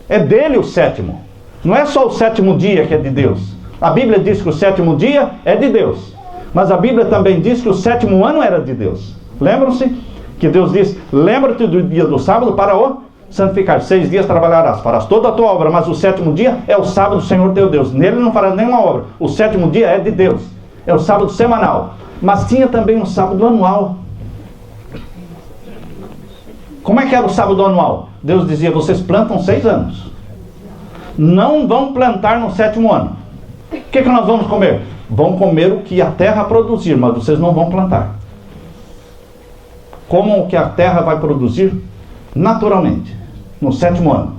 É dele o sétimo. Não é só o sétimo dia que é de Deus. A Bíblia diz que o sétimo dia é de Deus. Mas a Bíblia também diz que o sétimo ano era de Deus. Lembram-se que Deus diz: lembra-te do dia do sábado para o santificar. 6 dias trabalharás, farás toda a tua obra, mas o sétimo dia é o sábado do Senhor teu Deus. Nele não farás nenhuma obra. O sétimo dia é de Deus. É o sábado semanal. Mas tinha também um sábado anual. Como é que era o sábado anual? Deus dizia: vocês plantam 6 anos. Não vão plantar no sétimo ano. O que nós vamos comer? Vão comer o que a terra produzir, mas vocês não vão plantar. Como o que a terra vai produzir naturalmente, no sétimo ano.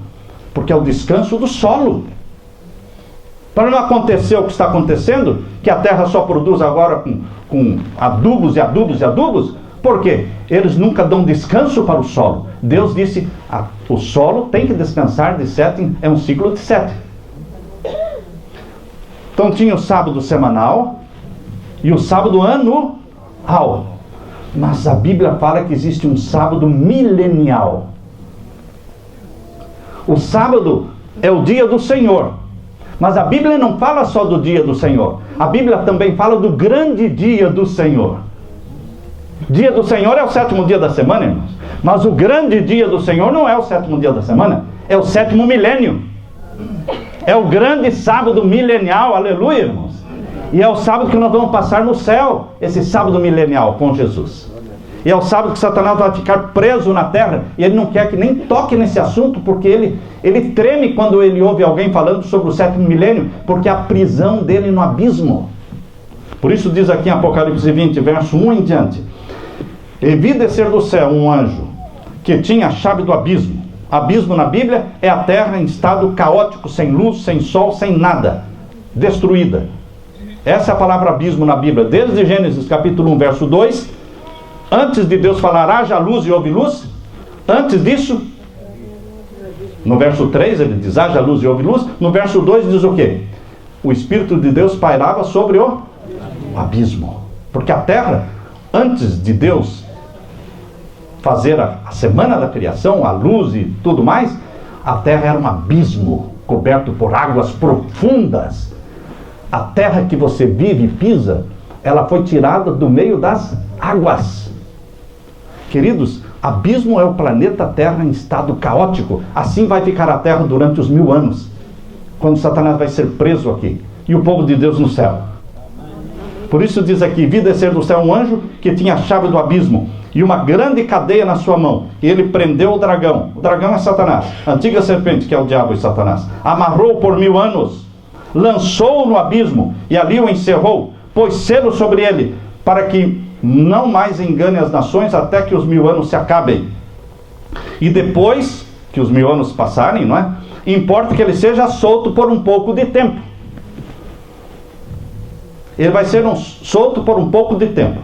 Porque é o descanso do solo. Para não acontecer o que está acontecendo, que a terra só produz agora com adubos e adubos e adubos. Por quê? Eles nunca dão descanso para o solo. Deus disse: o solo tem que descansar de 7, é um ciclo de 7. Então tinha o sábado semanal e o sábado anual. Mas a Bíblia fala que existe um sábado milenial. O sábado é o dia do Senhor. Mas a Bíblia não fala só do dia do Senhor. A Bíblia também fala do grande dia do Senhor. Dia do Senhor é o sétimo dia da semana, irmãos. Mas o grande dia do Senhor não é o sétimo dia da semana. É o sétimo milênio. É o grande sábado milenial, aleluia, irmãos. E é o sábado que nós vamos passar no céu, esse sábado milenial com Jesus. E é o sábado que Satanás vai ficar preso na terra, e ele não quer que nem toque nesse assunto, porque ele treme quando ele ouve alguém falando sobre o sétimo milênio, porque a prisão dele no abismo. Por isso diz aqui em Apocalipse 20, verso 1 em diante: e vi descer do céu um anjo, que tinha a chave do abismo. Abismo na Bíblia é a terra em estado caótico, sem luz, sem sol, sem nada, destruída. Essa é a palavra abismo na Bíblia, desde Gênesis capítulo 1, verso 2. Antes de Deus falar haja luz e houve luz, antes disso, no verso 3 ele diz haja luz e houve luz. No verso 2 diz o quê? O Espírito de Deus pairava sobre o abismo. Porque a terra, antes de Deus fazer a semana da criação, a luz e tudo mais, a terra era um abismo coberto por águas profundas. A terra que você vive e pisa, ela foi tirada do meio das águas. Queridos, abismo é o planeta Terra em estado caótico. Assim vai ficar a terra durante os 1000 anos, quando Satanás vai ser preso aqui, e o povo de Deus no céu. Por isso diz aqui: vi descer do céu um anjo que tinha a chave do abismo e uma grande cadeia na sua mão. E ele prendeu o dragão. O dragão é Satanás, a antiga serpente, que é o diabo e Satanás. Amarrou-o por 1000 anos, lançou-o no abismo e ali o encerrou, pôs selo sobre ele, para que não mais engane as nações até que os 1000 anos se acabem. E depois que os 1000 anos passarem, não é? Importa que ele seja solto por um pouco de tempo. Ele vai ser solto por um pouco de tempo.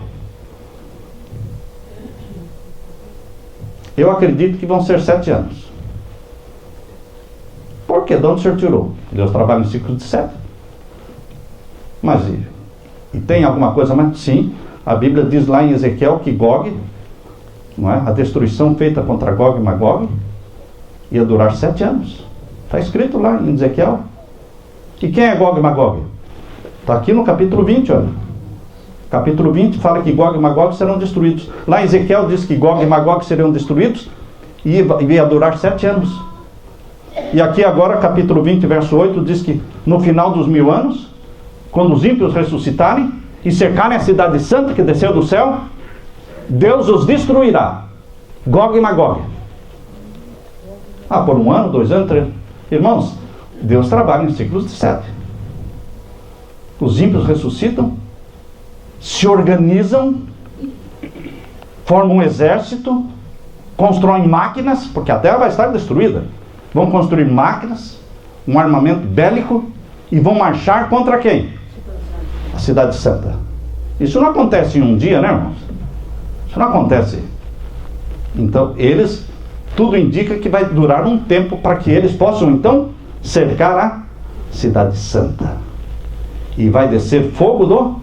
Eu acredito que vão ser 7 anos. Por quê? De onde o senhor tirou? Deus trabalha em ciclo de 7. Mas e tem alguma coisa mais? Sim. A Bíblia diz lá em Ezequiel que Gog, não é? A destruição feita contra Gog e Magog ia durar 7 anos. Está escrito lá em Ezequiel. E quem é Gog e Magog? Está aqui no capítulo 20, olha. Capítulo 20 fala que Gog e Magog serão destruídos. Lá em Ezequiel diz que Gog e Magog seriam destruídos e ia durar 7 anos. E aqui agora, capítulo 20, verso 8, diz que no final dos 1000 anos, quando os ímpios ressuscitarem e cercarem a cidade santa que desceu do céu, Deus os destruirá. Gog e Magog. Por 1 ano, 2 anos, 3. Irmãos, Deus trabalha em ciclos de 7. Os ímpios ressuscitam, se organizam, formam um exército, constroem máquinas, porque a terra vai estar destruída. Vão construir máquinas, um armamento bélico, e vão marchar contra quem? A cidade santa. Isso não acontece em um dia, né, irmãos? Isso não acontece. Então, tudo indica que vai durar um tempo para que eles possam, então, cercar a cidade santa. E vai descer fogo do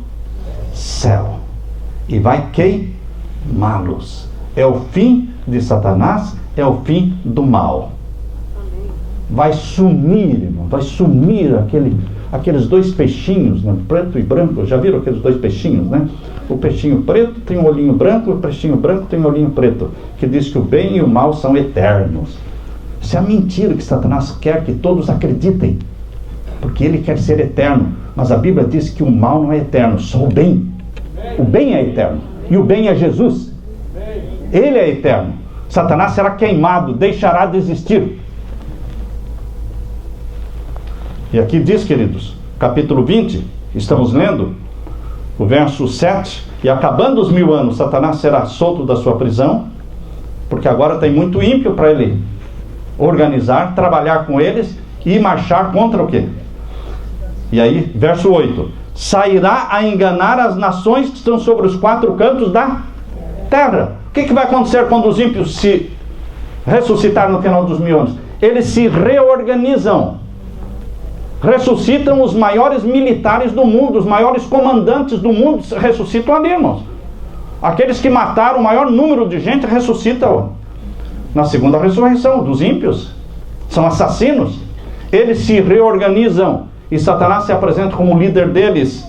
céu. E vai queimá-los. É o fim de Satanás, é o fim do mal. Vai sumir, irmão, vai sumir aqueles dois peixinhos, né? Preto e branco. Já viram aqueles dois peixinhos, né? O peixinho preto tem um olhinho branco, o peixinho branco tem um olhinho preto, que diz que o bem e o mal são eternos. Isso é a mentira que Satanás quer que todos acreditem, porque ele quer ser eterno. Mas a Bíblia diz que o mal não é eterno, só o bem. O bem é eterno, e o bem é Jesus. Ele é eterno. Satanás será queimado, deixará de existir. E aqui diz, queridos, capítulo 20, estamos lendo o verso 7, e acabando os 1000 anos, Satanás será solto da sua prisão, porque agora tem muito ímpio para ele organizar, trabalhar com eles e marchar contra o quê? E aí, verso 8, sairá a enganar as nações que estão sobre os 4 cantos da terra. O que vai acontecer quando os ímpios se ressuscitarem no final dos 1000 anos? Eles se reorganizam. Ressuscitam os maiores militares do mundo, os maiores comandantes do mundo ressuscitam ali, irmãos. Aqueles que mataram o maior número de gente ressuscitam na segunda ressurreição dos ímpios. São assassinos. Eles se reorganizam e Satanás se apresenta como líder deles.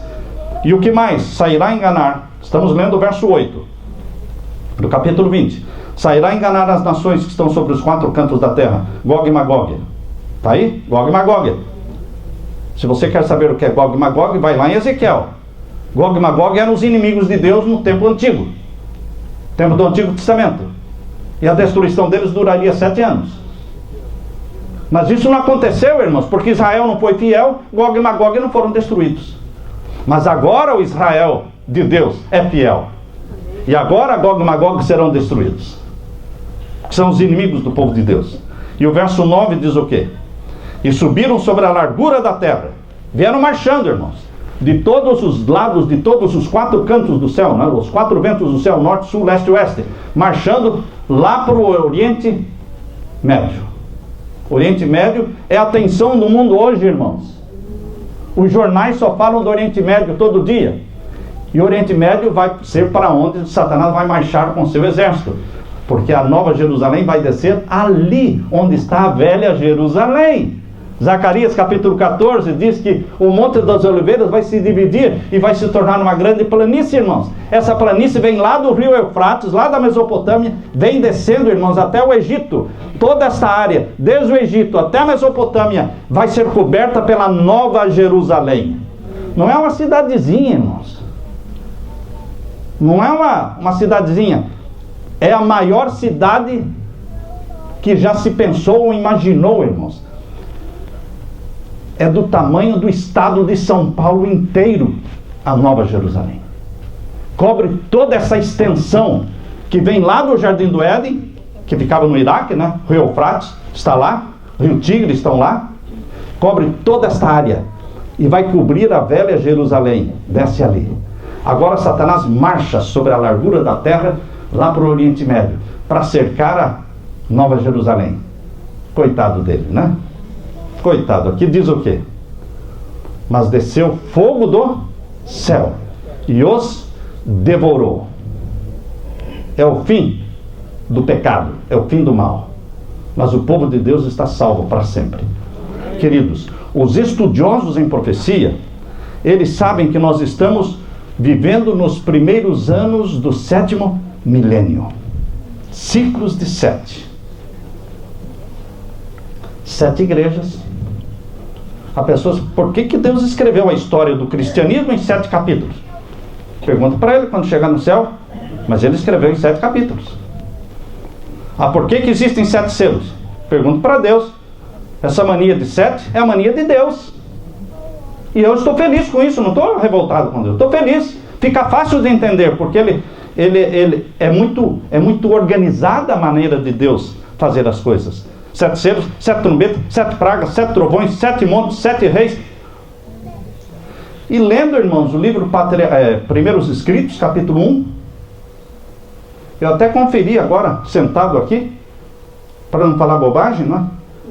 E o que mais? Sairá a enganar. Estamos lendo o verso 8 do capítulo 20. Sairá a enganar as nações que estão sobre os 4 cantos da terra. Gog e Magog. Está aí? Gog e Magog. Se você quer saber o que é Gog e Magog, vai lá em Ezequiel. Gog e Magog eram os inimigos de Deus no tempo antigo. Tempo do Antigo Testamento. E a destruição deles duraria 7 anos. Mas isso não aconteceu, irmãos, porque Israel não foi fiel, Gog e Magog não foram destruídos. Mas agora o Israel de Deus é fiel. E agora Gog e Magog serão destruídos. São os inimigos do povo de Deus. E o verso 9 diz o quê? E subiram sobre a largura da terra. Vieram marchando, irmãos, de todos os lados, de todos os 4 cantos do céu, né? Os 4 ventos do céu, norte, sul, leste e oeste, marchando lá para o Oriente Médio. Oriente Médio é a atenção do mundo hoje, irmãos. Os jornais só falam do Oriente Médio todo dia. E o Oriente Médio vai ser para onde Satanás vai marchar com seu exército. Porque a nova Jerusalém vai descer ali onde está a velha Jerusalém. Zacarias capítulo 14 diz que o Monte das Oliveiras vai se dividir e vai se tornar uma grande planície, irmãos. Essa planície vem lá do rio Eufrates, lá da Mesopotâmia, vem descendo, irmãos, até o Egito. Toda essa área, desde o Egito até a Mesopotâmia, vai ser coberta pela nova Jerusalém. Não é uma cidadezinha, irmãos. Não é uma cidadezinha. É a maior cidade que já se pensou ou imaginou, irmãos. É do tamanho do estado de São Paulo inteiro, a Nova Jerusalém. Cobre toda essa extensão que vem lá do Jardim do Éden, que ficava no Iraque, né? Rio Eufrates está lá, Rio Tigre estão lá. Cobre toda essa área e vai cobrir a velha Jerusalém. Desce ali. Agora Satanás marcha sobre a largura da terra lá para o Oriente Médio, para cercar a Nova Jerusalém. Coitado dele, né? Coitado, aqui diz o quê? Mas desceu fogo do céu e os devorou. É o fim do pecado, é o fim do mal. Mas o povo de Deus está salvo para sempre. Queridos, os estudiosos em profecia, eles sabem que nós estamos vivendo nos primeiros anos do 7º milênio. Ciclos de 7. 7 igrejas. Há pessoas, por que Deus escreveu a história do cristianismo em 7 capítulos? Pergunta para ele quando chegar no céu. Mas ele escreveu em 7 capítulos. Por que existem 7 selos? Pergunta para Deus. Essa mania de 7 é a mania de Deus. E eu estou feliz com isso, não estou revoltado com Deus. Estou feliz. Fica fácil de entender, porque ele é muito organizada a maneira de Deus fazer as coisas. 7 selos, 7 trombetas, 7 pragas, 7 trovões, 7 montes, 7 reis. E lendo, irmãos, o livro Primeiros Escritos, capítulo 1, eu até conferi agora, sentado aqui, para não falar bobagem, não é?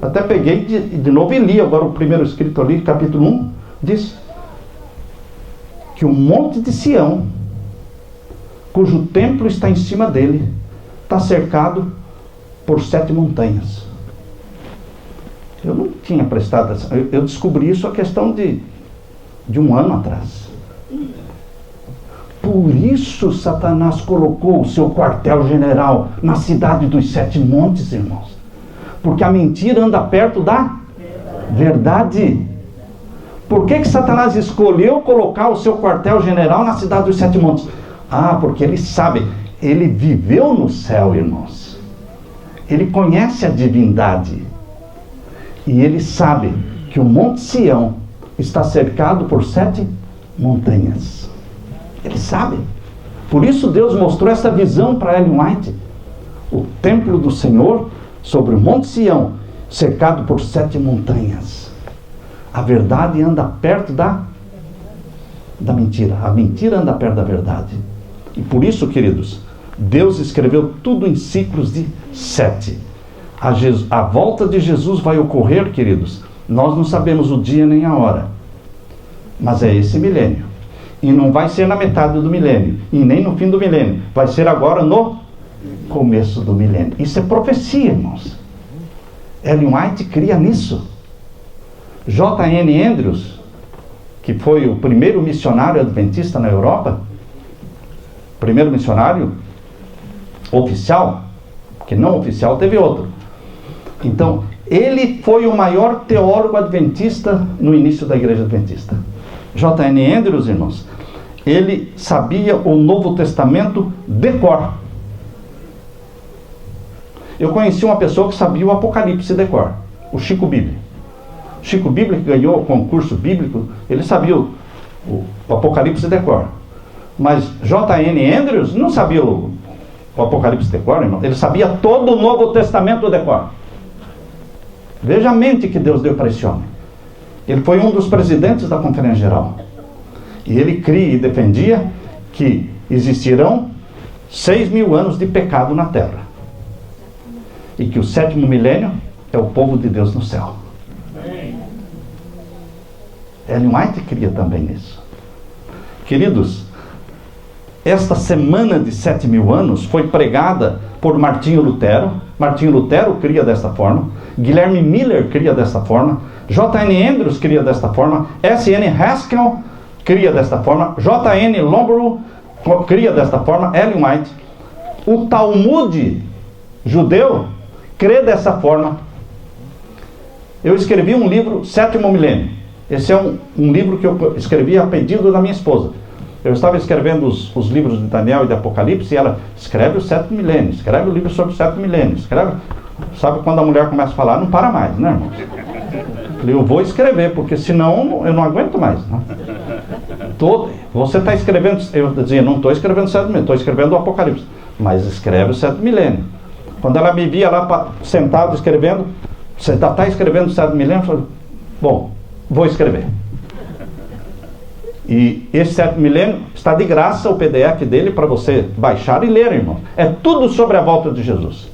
Até peguei de novo e li agora o primeiro escrito ali, capítulo 1, diz que o monte de Sião, cujo templo está em cima dele, está cercado por 7 montanhas. Eu não tinha prestado atenção. Eu descobri isso a questão de um ano atrás. Por isso Satanás colocou o seu quartel-general na cidade dos 7 montes, irmãos. Porque a mentira anda perto da verdade. Por que Satanás escolheu colocar o seu quartel-general na cidade dos 7 montes? Ah, porque ele sabe, ele viveu no céu, irmãos. Ele conhece a divindade. E ele sabe que o Monte Sião está cercado por 7 montanhas. Ele sabe. Por isso Deus mostrou essa visão para Ellen White. O templo do Senhor sobre o Monte Sião, cercado por 7 montanhas. A verdade anda perto da mentira. A mentira anda perto da verdade. E por isso, queridos, Deus escreveu tudo em ciclos de 7. A volta de Jesus vai ocorrer, queridos. Nós não sabemos o dia nem a hora. Mas é esse milênio. E não vai ser na metade do milênio. E nem no fim do milênio. Vai ser agora no começo do milênio. Isso é profecia, irmãos. Ellen White cria nisso. J.N. Andrews, que foi o primeiro missionário adventista na Europa, primeiro missionário oficial, que não oficial teve outro. Então, ele foi o maior teólogo adventista no início da igreja adventista. J.N. Andrews, irmãos, ele sabia o Novo Testamento de cor. Eu conheci uma pessoa que sabia o Apocalipse de cor, o Chico Bíblia. Chico Bíblia, que ganhou o concurso bíblico, ele sabia o Apocalipse de cor. Mas J.N. Andrews não sabia o Apocalipse de cor, irmão. Ele sabia todo o Novo Testamento de cor. Veja a mente que Deus deu para esse homem. Ele foi um dos presidentes da Conferência Geral. E ele cria e defendia que existirão 6.000 anos de pecado na terra. E que o 7º milênio é o povo de Deus no céu. Ellen White cria também nisso. Queridos, esta semana de 7.000 anos foi pregada por Martinho Lutero. Martinho Lutero cria desta forma. Guilherme Miller cria desta forma. J.N. Andrews cria desta forma. S.N. Haskell cria desta forma. J.N. Longborough cria desta forma. Ellen White. O Talmud judeu crê dessa forma. Eu escrevi um livro, 7º Milênio. Esse é um livro que eu escrevi a pedido da minha esposa. Eu estava escrevendo os livros de Daniel e de Apocalipse, e ela escreve o 7º milênio, escreve o livro sobre o 7º milênio, escreve. Sabe quando a mulher começa a falar, não para mais, né, irmãos? Eu vou escrever, porque senão eu não aguento mais. Né? Você está escrevendo, eu dizia, não estou escrevendo o 7º milênio, estou escrevendo o Apocalipse. Mas escreve o 7º milênio. Quando ela me via lá sentado escrevendo, você está escrevendo o 7º milênio? Eu falei, bom, vou escrever. E esse 7º milênio está de graça o PDF dele para você baixar e ler, irmão. É tudo sobre a volta de Jesus.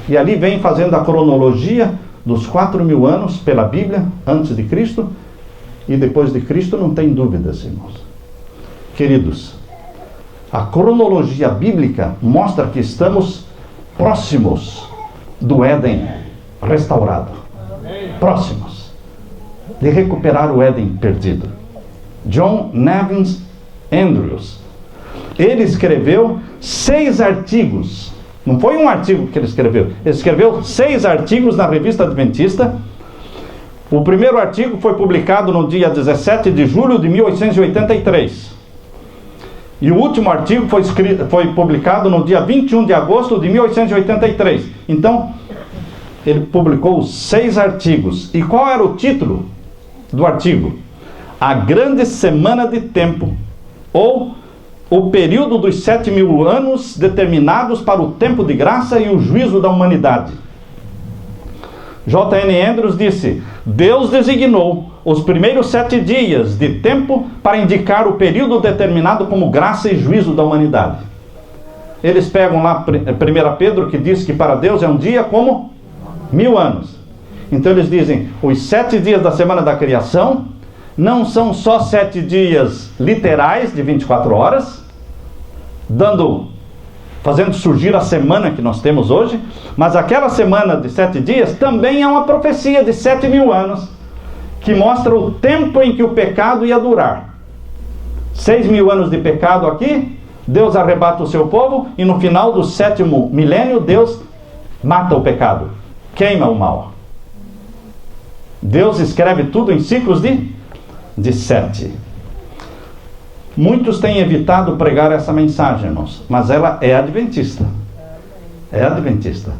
E ali vem fazendo a cronologia dos 4.000 anos pela Bíblia, antes de Cristo e depois de Cristo, não tem dúvidas, irmãos. Queridos, a cronologia bíblica mostra que estamos próximos do Éden restaurado. Próximos de recuperar o Éden perdido. John Nevins Andrews, ele escreveu 6 artigos. Não foi um artigo que ele escreveu 6 artigos na Revista Adventista. O primeiro artigo foi publicado no dia 17 de julho de 1883. E o último artigo foi publicado no dia 21 de agosto de 1883. Então, ele publicou 6 artigos. E qual era o título do artigo? A Grande Semana de Tempo, ou o período dos 7.000 anos determinados para o tempo de graça e o juízo da humanidade. J.N. Andrews disse: Deus designou os primeiros 7 dias de tempo para indicar o período determinado como graça e juízo da humanidade. Eles pegam lá 1 Pedro, que diz que para Deus é um dia como 1000 anos. Então eles dizem, os 7 dias da semana da criação não são só 7 dias literais de 24 horas, fazendo surgir a semana que nós temos hoje, mas aquela semana de 7 dias também é uma profecia de 7.000 anos, que mostra o tempo em que o pecado ia durar. 6.000 anos de pecado aqui, Deus arrebata o seu povo, e no final do 7º milênio, Deus mata o pecado, queima o mal. Deus escreve tudo em ciclos de 7. Muitos têm evitado pregar essa mensagem, irmãos, mas ela é adventista. É adventista.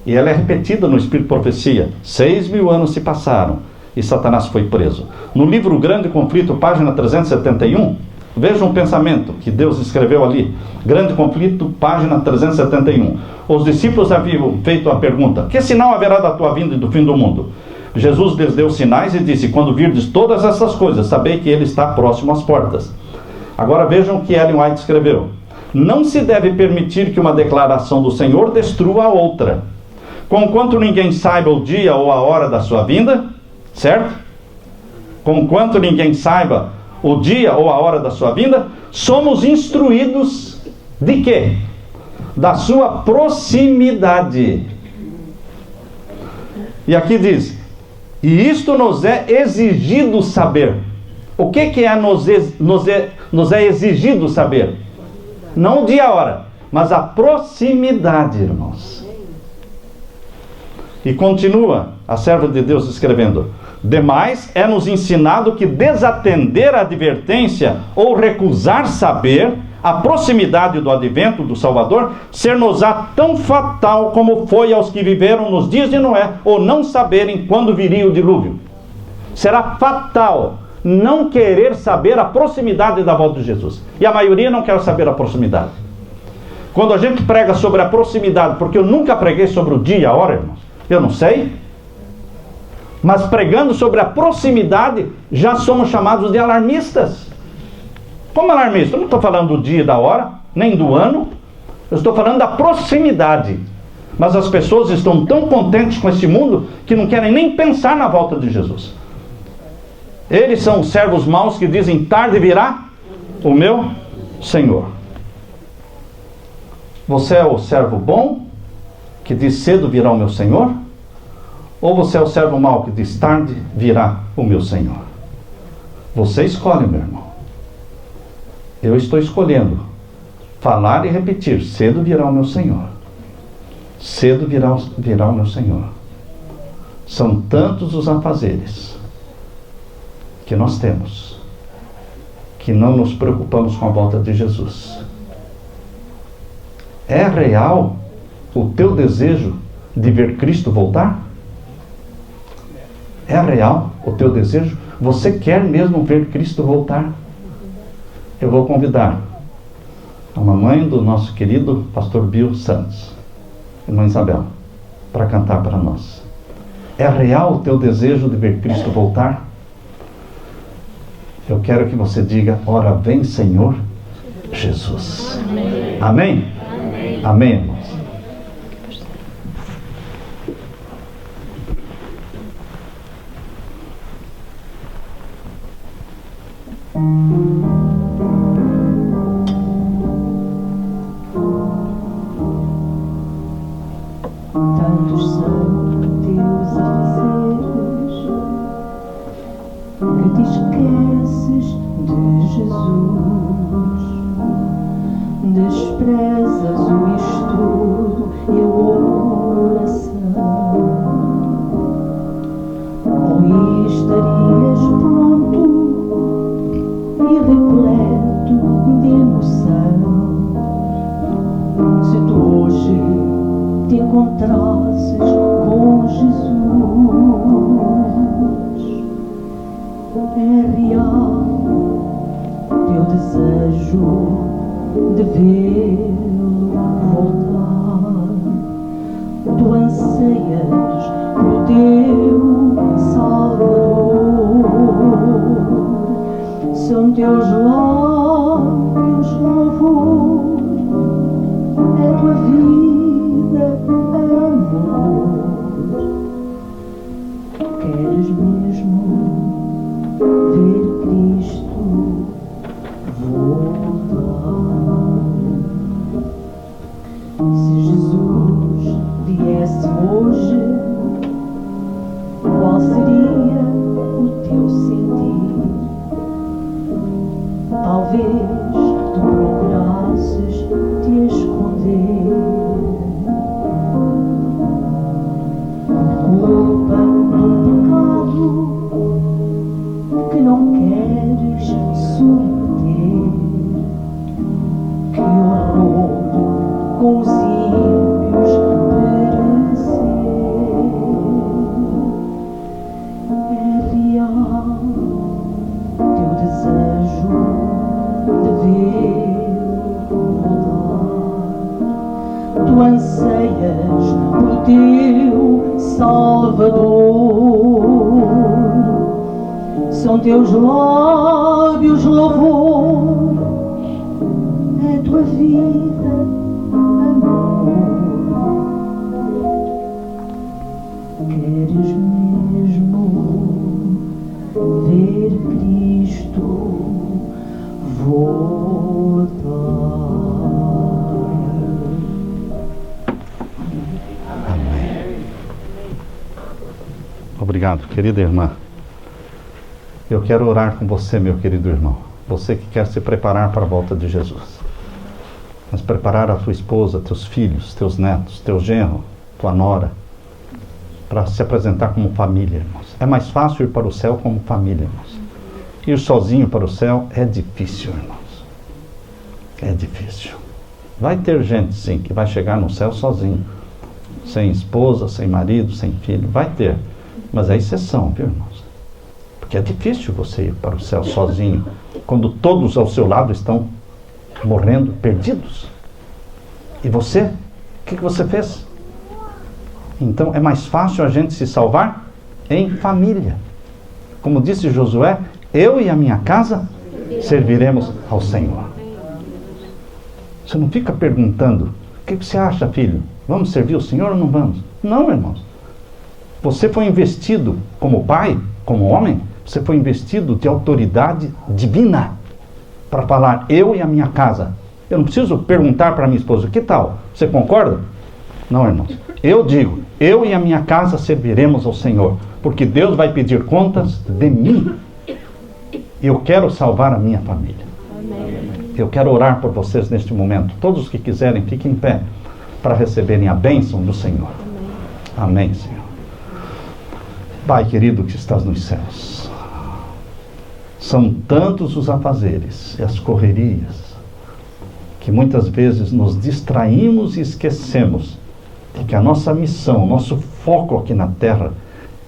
E ela é repetida no Espírito de Profecia. 6.000 anos se passaram e Satanás foi preso. No livro Grande Conflito, página 371, veja um pensamento que Deus escreveu ali. Grande Conflito, página 371. Os discípulos haviam feito a pergunta: que sinal haverá da tua vinda e do fim do mundo? Jesus lhes deu sinais e disse: quando virdes todas essas coisas, sabei que ele está próximo às portas. Agora vejam o que Ellen White escreveu. Não se deve permitir que uma declaração do Senhor destrua a outra. Conquanto ninguém saiba o dia ou a hora da sua vinda, certo? Conquanto ninguém saiba o dia ou a hora da sua vinda, somos instruídos de quê? Da sua proximidade. E aqui diz: e isto nos é exigido saber. O que é nos é exigido saber? Não o dia e a hora, mas a proximidade, irmãos. E continua a serva de Deus escrevendo: demais é nos ensinado que desatender a advertência ou recusar saber a proximidade do advento do Salvador ser-nos-á tão fatal como foi aos que viveram nos dias de Noé, ou não saberem quando viria o dilúvio. Será fatal não querer saber a proximidade da volta de Jesus. E a maioria não quer saber a proximidade. Quando a gente prega sobre a proximidade, porque eu nunca preguei sobre o dia e a hora, irmãos, eu não sei, mas pregando sobre a proximidade, já somos chamados de alarmistas. Como alarmista? Eu não estou falando do dia e da hora, nem do ano, eu estou falando da proximidade. Mas as pessoas estão tão contentes com esse mundo que não querem nem pensar na volta de Jesus. Eles são os servos maus que dizem: tarde virá o meu Senhor. Você é o servo bom que diz: cedo virá o meu Senhor? Ou você é o servo mau que diz: tarde virá o meu Senhor? Você escolhe, meu irmão. Eu estou escolhendo falar e repetir: cedo virá o meu Senhor. Cedo virá o meu Senhor. São tantos os afazeres que nós temos, que não nos preocupamos com a volta de Jesus. É real o teu desejo de ver Cristo voltar? É real o teu desejo? Você quer mesmo ver Cristo voltar? Eu vou convidar a mamãe do nosso querido pastor Bill Santos, irmã Isabel, para cantar para nós. É real o teu desejo de ver Cristo voltar? Eu quero que você diga: ora vem, Senhor Jesus. Amém? Amém, amém, irmãos. Tantos são teus afazeres que te esqueces de Jesus, desprezas o estudo e a oração. Ou estarias pronto e repleto de emoção se tu hoje te encontrasses com Jesus. É real teu desejo de vê-lo voltar. Tu anseias pelo teu Salvador. São teus lábios louvor, é tua vida amor. Se Jesus viesse hoje, qual seria o teu sentir? Talvez tu procurasses te esconder por culpa do pecado que não queres submeter. Que horror com os ímpios perecer. É real teu desejo de vê-lo voltar. Tu anseias por teu Salvador. São teus lábios louvor, é tua vida amor. Queres mesmo ver Cristo voltar? Amém. Obrigado, querida irmã. Eu quero orar com você, meu querido irmão. Você que quer se preparar para a volta de Jesus. Mas preparar a tua esposa, teus filhos, teus netos, teu genro, tua nora, para se apresentar como família, irmãos. É mais fácil ir para o céu como família, irmãos. Ir sozinho para o céu é difícil, irmãos. É difícil. Vai ter gente, sim, que vai chegar no céu sozinho. Sem esposa, sem marido, sem filho. Vai ter. Mas é exceção, viu, irmãos? Porque é difícil você ir para o céu sozinho, quando todos ao seu lado estão morrendo, perdidos. E você? O que você fez? Então é mais fácil a gente se salvar em família. Como disse Josué, eu e a minha casa serviremos ao Senhor. Você não fica perguntando, o que você acha, filho? Vamos servir o Senhor ou não vamos? Não, irmãos. Você foi investido como pai, como homem, você foi investido de autoridade divina para falar, eu e a minha casa. Eu não preciso perguntar para minha esposa, que tal? Você concorda? Não, irmãos. Eu digo, eu e a minha casa serviremos ao Senhor, porque Deus vai pedir contas de mim. Eu quero salvar a minha família. Eu quero orar por vocês neste momento. Todos os que quiserem, fiquem em pé para receberem a bênção do Senhor. Amém, Senhor. Pai querido que estás nos céus, são tantos os afazeres e as correrias que muitas vezes nos distraímos e esquecemos de que a nossa missão, o nosso foco aqui na terra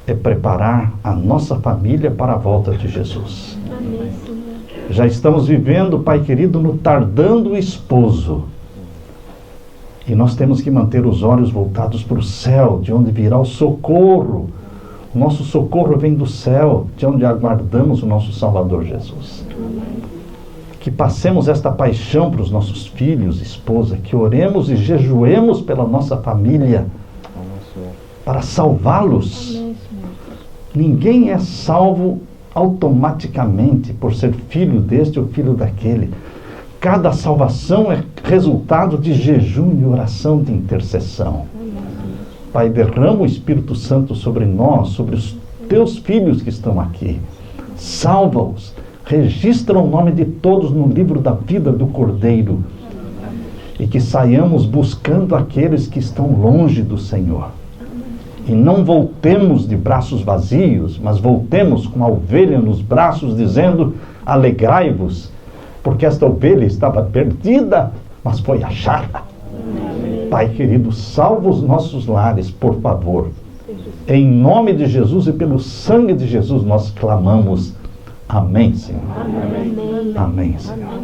é preparar a nossa família para a volta de Jesus. Amém, Senhor. Já estamos vivendo, Pai querido, no tardando esposo. E nós temos que manter os olhos voltados para o céu, de onde virá o socorro. O nosso socorro vem do céu, de onde aguardamos o nosso Salvador Jesus. Que passemos esta paixão para os nossos filhos, esposa, que oremos e jejuemos pela nossa família, para salvá-los. Ninguém é salvo automaticamente por ser filho deste ou filho daquele. Cada salvação é resultado de jejum e oração de intercessão. Pai, derrama o Espírito Santo sobre nós, sobre os teus filhos que estão aqui. Salva-os. Registra o nome de todos no livro da vida do Cordeiro. E que saiamos buscando aqueles que estão longe do Senhor. E não voltemos de braços vazios, mas voltemos com a ovelha nos braços, dizendo, alegrai-vos, porque esta ovelha estava perdida, mas foi achada. Pai querido, salva os nossos lares, por favor. Em nome de Jesus e pelo sangue de Jesus nós clamamos. Amém, Senhor. Amém. Amém, Senhor.